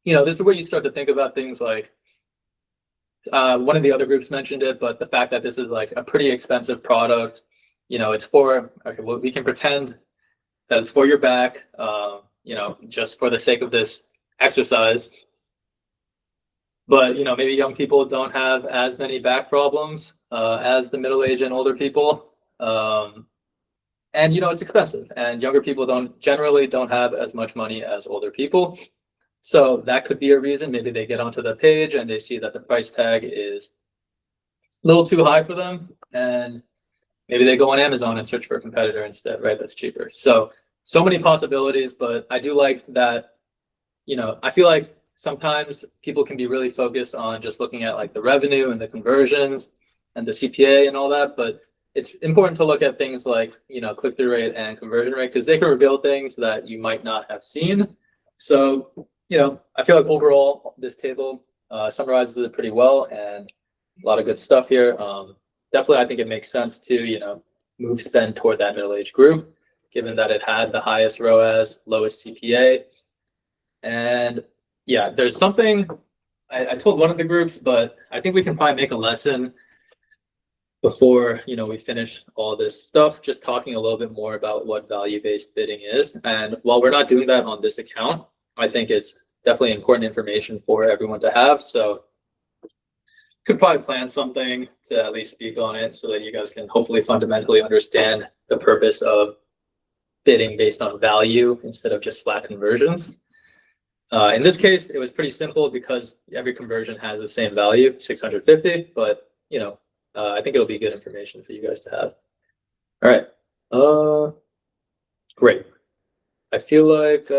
this is where you start to think about things like one of the other groups mentioned it, but the fact that this is like a pretty expensive product, it's for, okay, well, we can pretend that it's for your back, just for the sake of this exercise. But maybe young people don't have as many back problems as the middle-aged and older people. And it's expensive, and younger people generally don't have as much money as older people. So that could be a reason. Maybe they get onto the page and they see that the price tag is a little too high for them, and maybe they go on Amazon and search for a competitor instead, right? That's cheaper. So many possibilities, but I do like that. I feel like sometimes people can be really focused on just looking at like the revenue and the conversions and the CPA and all that, but it's important to look at things like, click-through rate and conversion rate, because they can reveal things that you might not have seen. So, I feel like overall this table summarizes it pretty well, and a lot of good stuff here. Definitely, I think it makes sense to, move spend toward that middle-aged group, given that it had the highest ROAS, lowest CPA. And yeah, there's something I told one of the groups, but I think we can probably make a lesson before we finish all this stuff, just talking a little bit more about what value-based bidding is. And while we're not doing that on this account, I think it's definitely important information for everyone to have. So could probably plan something to at least speak on it so that you guys can hopefully fundamentally understand the purpose of bidding based on value instead of just flat conversions. In this case, it was pretty simple because every conversion has the same value, 650, but I think it'll be good information for you guys to have. All right. Great. I feel like,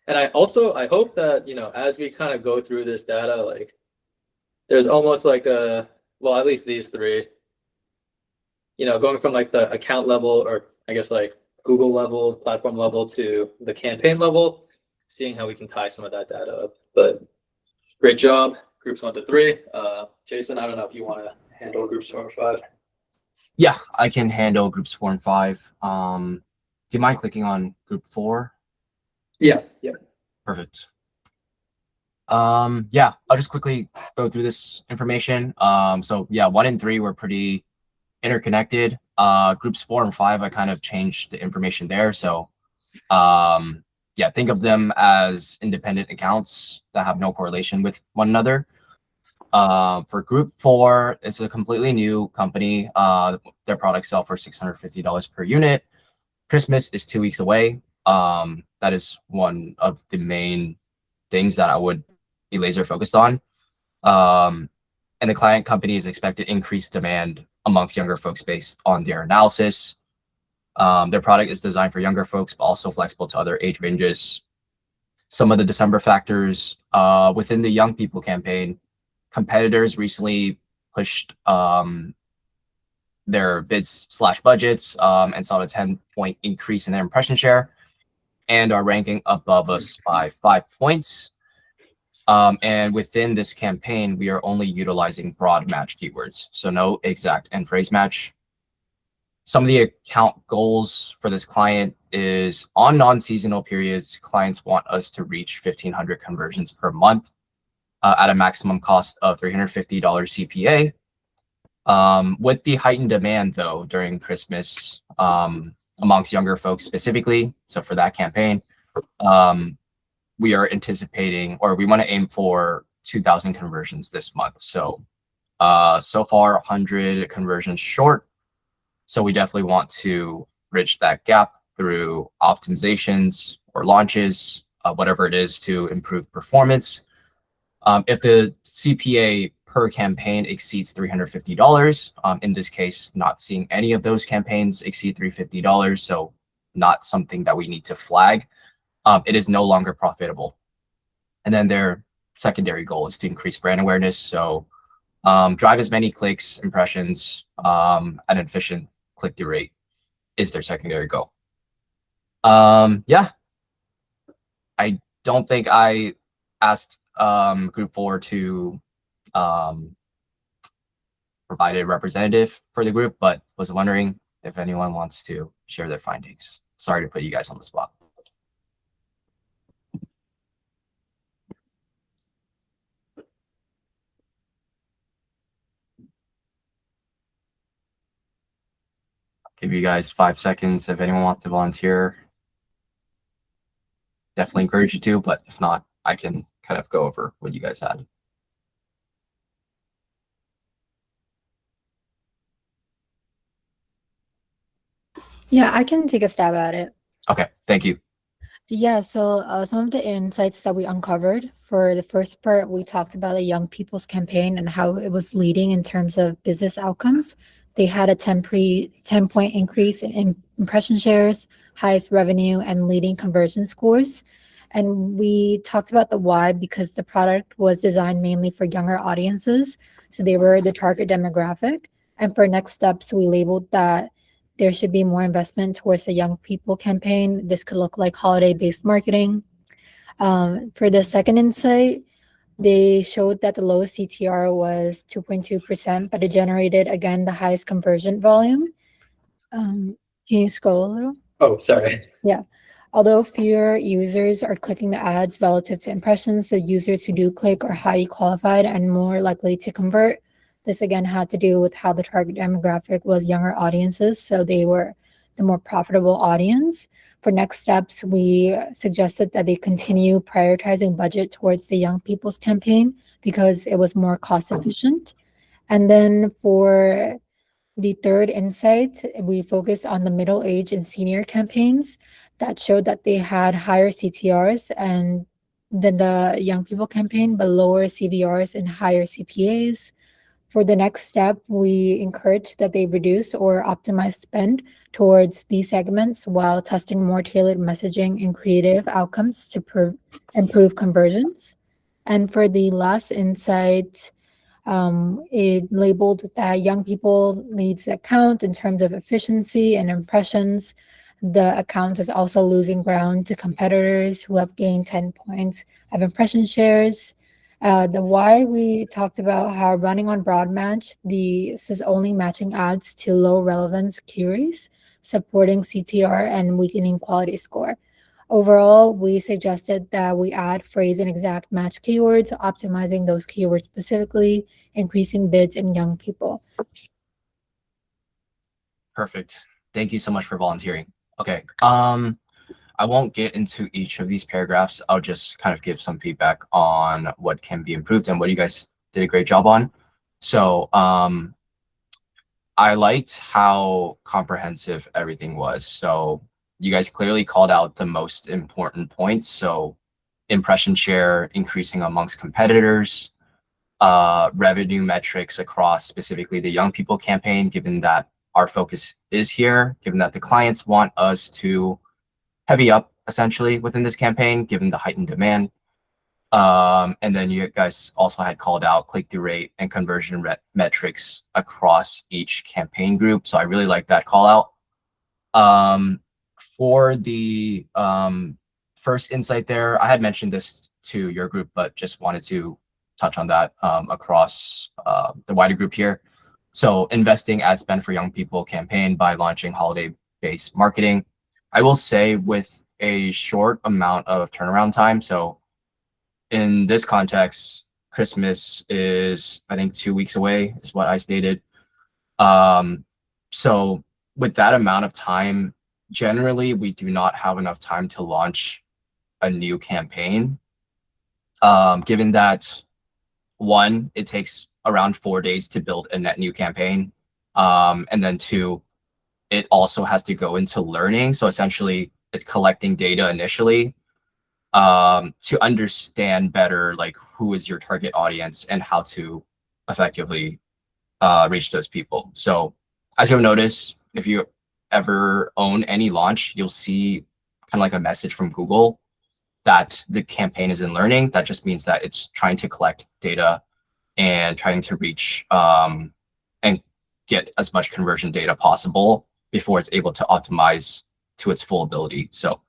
and I hope that, as we kind of go through this data, like there's almost like well, at least these three, going from like the account level, or I guess like Google level, platform level to the campaign level, seeing how we can tie some of that data up. But great job, groups 1 to 3. Jason, I don't know if you want to handle groups 4 or 5. Yeah, I can handle groups 4 and 5. Do you mind clicking on group 4? Yeah. Perfect. Yeah, I'll just quickly go through this information. So yeah, 1 and 3 were pretty interconnected. Groups 4 and 5, I kind of changed the information there. So yeah, think of them as independent accounts that have no correlation with one another. For group 4, it's a completely new company. Their products sell for $650 per unit. Christmas is 2 weeks away. That is one of the main things that I would be laser focused on. And the client company is expected increased demand amongst younger folks based on their analysis. Their product is designed for younger folks, but also flexible to other age ranges. Some of the December factors within the young people campaign, competitors recently pushed their bids / budgets and saw a 10-point increase in their impression share and are ranking above us by 5 points. And within this campaign, we are only utilizing broad match keywords, so no exact and phrase match. Some of the account goals for this client is on non-seasonal periods, clients want us to reach 1,500 conversions per month at a maximum cost of $350 CPA. With the heightened demand, though, during Christmas amongst younger folks specifically, so for that campaign, we are anticipating, or we want to aim for 2,000 conversions this month. So so far 100 conversions short. So we definitely want to bridge that gap through optimizations or launches, whatever it is to improve performance. If the CPA per campaign exceeds $350, in this case, not seeing any of those campaigns exceed $350, so not something that we need to flag, it is no longer profitable. And then their secondary goal is to increase brand awareness. So drive as many clicks, impressions, at an efficient click-through rate is their secondary goal. Yeah, I don't think I asked group 4 to provide a representative for the group, but was wondering if anyone wants to share their findings. Sorry to put you guys on the spot. Give you guys 5 seconds if anyone wants to volunteer. Definitely encourage you to, but if not, I can kind of go over what you guys had. Yeah, I can take a stab at it. Okay, thank you. Yeah, so some of the insights that we uncovered for the first part, we talked about the Young People's Campaign and how it was leading in terms of business outcomes. They had a 10-point increase in impression shares, highest revenue, and leading conversion scores. And we talked about the why because the product was designed mainly for younger audiences. So they were the target demographic. And for next steps, we labeled that there should be more investment towards the Young People campaign. This could look like holiday-based marketing. For the second insight, they showed that the lowest CTR was 2.2%, but it generated, again, the highest conversion volume. Can you scroll a little? Oh, sorry. Yeah. Although fewer users are clicking the ads relative to impressions, the users who do click are highly qualified and more likely to convert. This again had to do with how the target demographic was younger audiences, so they were the more profitable audience. For next steps, we suggested that they continue prioritizing budget towards the Young People's Campaign because it was more cost efficient. And then for the third insight, we focused on the middle age and senior campaigns that showed that they had higher CTRs and than the Young People campaign, but lower CVRs and higher CPAs. For the next step, we encourage that they reduce or optimize spend towards these segments while testing more tailored messaging and creative outcomes to improve conversions. And for the last insight, it labeled that Young People leads the account in terms of efficiency and impressions. The account is also losing ground to competitors who have gained 10 points of impression shares. The why, we talked about how running on broad match, this is only matching ads to low relevance queries, supporting CTR and weakening quality score. Overall, we suggested that we add phrase and exact match keywords, optimizing those keywords specifically, increasing bids in Young People. Perfect. Thank you so much for volunteering. Okay. I won't get into each of these paragraphs. I'll just kind of give some feedback on what can be improved and what you guys did a great job on. So I liked how comprehensive everything was. So you guys clearly called out the most important points. So impression share increasing amongst competitors, revenue metrics across specifically the Young People campaign, given that our focus is here, given that the clients want us to heavy up essentially within this campaign, given the heightened demand. And then you guys also had called out click-through rate and conversion metrics across each campaign group. So I really like that call out. For the first insight there, I had mentioned this to your group, but just wanted to touch on that across the wider group here. So investing ad spend for Young People campaign by launching holiday-based marketing. I will say with a short amount of turnaround time. So in this context, Christmas is, I think, 2 weeks away is what I stated. So with that amount of time, generally, we do not have enough time to launch a new campaign. Given that, one, it takes around 4 days to build a net new campaign. And then two, it also has to go into learning. So essentially, it's collecting data initially to understand better, like who is your target audience and how to effectively reach those people. So as you'll notice, if you ever own any launch, you'll see kind of like a message from Google that the campaign is in learning. That just means that it's trying to collect data and trying to reach and get as much conversion data possible before it's able to optimize to its full ability. So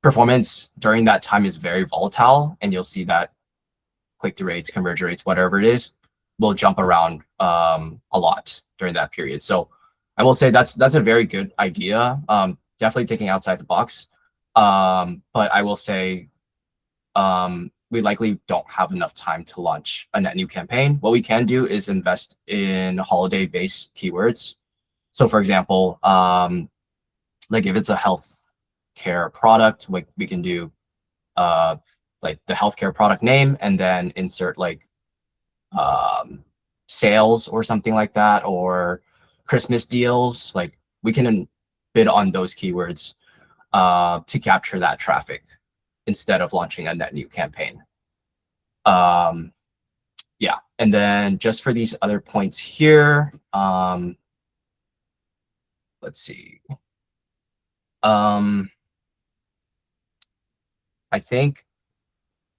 performance during that time is very volatile, and you'll see that click-through rates, conversion rates, whatever it is, will jump around a lot during that period. So I will say that's a very good idea. Definitely thinking outside the box. But I will say we likely don't have enough time to launch a net new campaign. What we can do is invest in holiday-based keywords. So for example, like if it's a health care product, like we can do like the healthcare product name and then insert like sales or something like that, or Christmas deals. Like we can bid on those keywords to capture that traffic instead of launching a net new campaign. Yeah, and then just for these other points here, let's see. I think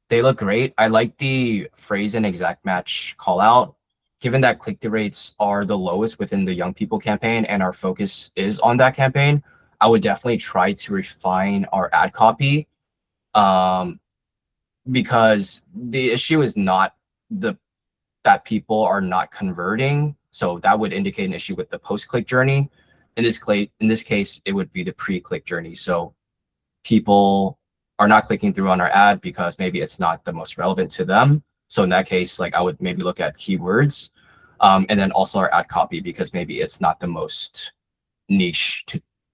they look great. I like the phrase and exact match call out. Given that click-through rates are the lowest within the young people campaign and our focus is on that campaign, I would definitely try to refine our ad copy, because the issue is not that people are not converting. So that would indicate an issue with the post-click journey. In this case, it would be the pre-click journey. So people are not clicking through on our ad because maybe it's not the most relevant to them. So in that case, like I would maybe look at keywords, and then also our ad copy, because maybe it's not the most niche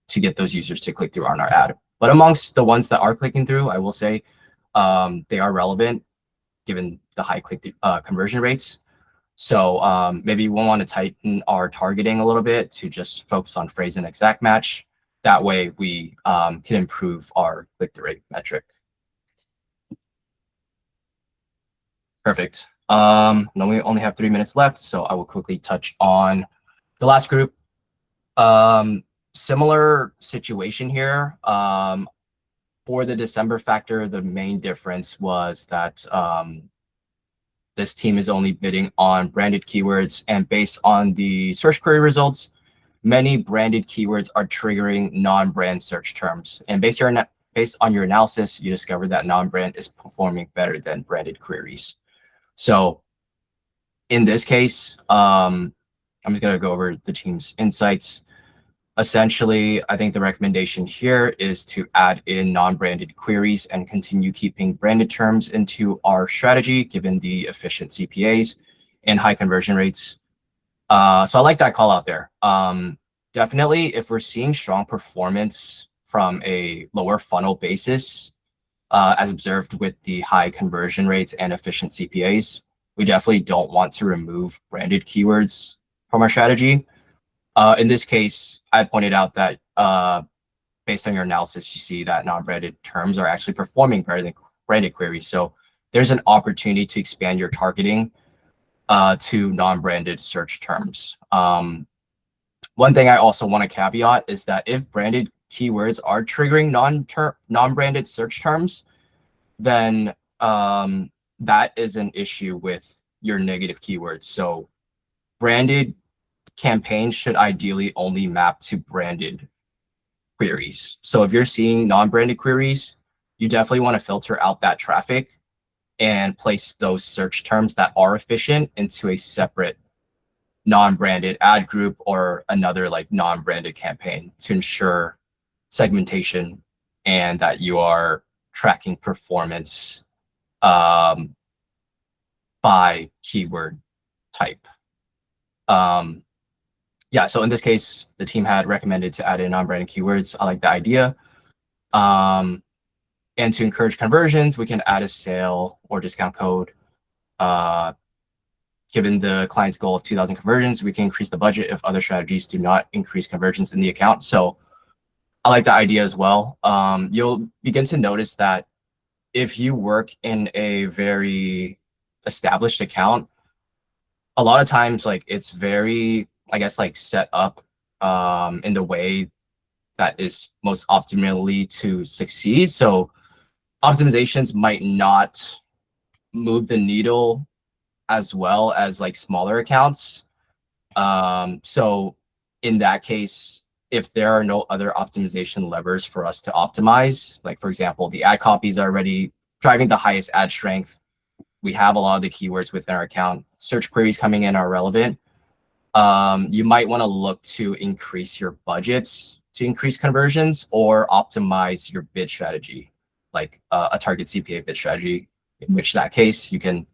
to get those users to click through on our ad. But amongst the ones that are clicking through, I will say they are relevant given the high click conversion rates. So maybe we'll want to tighten our targeting a little bit to just focus on phrase and exact match. That way we can improve our click-through rate metric. Perfect. Now we only have 3 minutes left, so I will quickly touch on the last group. Similar situation here. For the December factor, the main difference was that this team is only bidding on branded keywords, and based on the search query results, many branded keywords are triggering non-brand search terms. And based on your analysis, you discover that non-brand is performing better than branded queries. So in this case, I'm just going to go over the team's insights. Essentially, I think the recommendation here is to add in non-branded queries and continue keeping branded terms into our strategy, given the efficient CPAs and high conversion rates. So I like that call out there. Definitely, if we're seeing strong performance from a lower funnel basis, as observed with the high conversion rates and efficient CPAs, we definitely don't want to remove branded keywords from our strategy. In this case, I pointed out that based on your analysis, you see that non-branded terms are actually performing better than branded queries. So there's an opportunity to expand your targeting to non-branded search terms. One thing I also want to caveat is that if branded keywords are triggering non-branded search terms, then that is an issue with your negative keywords. So branded campaigns should ideally only map to branded queries. So if you're seeing non-branded queries, you definitely want to filter out that traffic and place those search terms that are efficient into a separate non-branded ad group or another like non-branded campaign to ensure segmentation and that you are tracking performance by keyword type. Yeah, so in this case, the team had recommended to add in non-branded keywords. I like the idea. And to encourage conversions, we can add a sale or discount code. Given the client's goal of 2,000 conversions, we can increase the budget if other strategies do not increase conversions in the account. So I like the idea as well. You'll begin to notice that if you work in a very established account, a lot of times like it's very, I guess, like set up in the way that is most optimally to succeed. So optimizations might not move the needle as well as like smaller accounts. So in that case, if there are no other optimization levers for us to optimize, like for example, the ad copies are already driving the highest ad strength, we have a lot of the keywords within our account, search queries coming in are relevant, you might want to look to increase your budgets to increase conversions or optimize your bid strategy, like a target CPA bid strategy, in which that case you can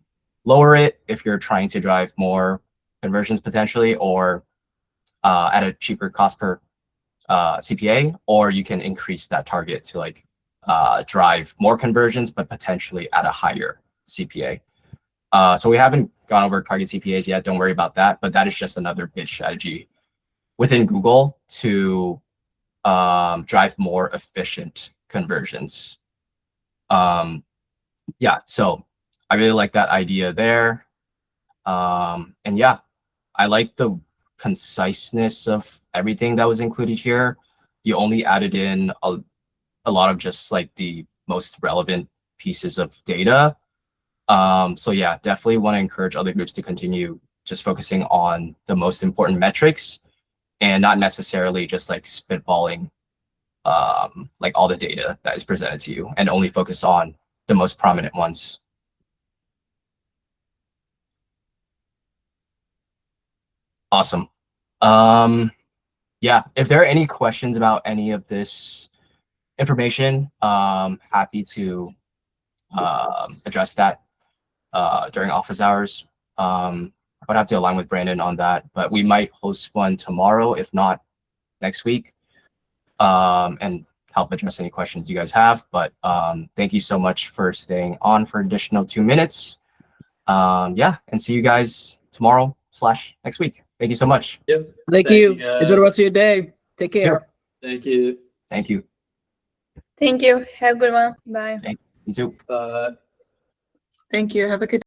lower it if you're trying to drive more conversions potentially, or at a cheaper cost per CPA, or you can increase that target to like drive more conversions, but potentially at a higher CPA. So we haven't gone over target CPAs yet. Don't worry about that. But that is just another bid strategy within Google to drive more efficient conversions. Yeah, so I really like that idea there. And yeah, I like the conciseness of everything that was included here. You only added in a lot of just like the most relevant pieces of data. So yeah, definitely want to encourage other groups to continue just focusing on the most important metrics and not necessarily just like spitballing like all the data that is presented to you, and only focus on the most prominent ones. Awesome. Yeah, if there are any questions about any of this information, happy to address that during office hours. I would have to align with Brandon on that, but we might host one tomorrow, if not next week, and help address any questions you guys have. But thank you so much for staying on for additional 2 minutes. Yeah, and see you guys tomorrow / next week. Thank you so much. Yep. Thank you. Enjoy the rest of your day. Take care. Sure. Thank you. Thank you. Thank you. Have a good one. Bye. You too. Bye. Thank you. Have a good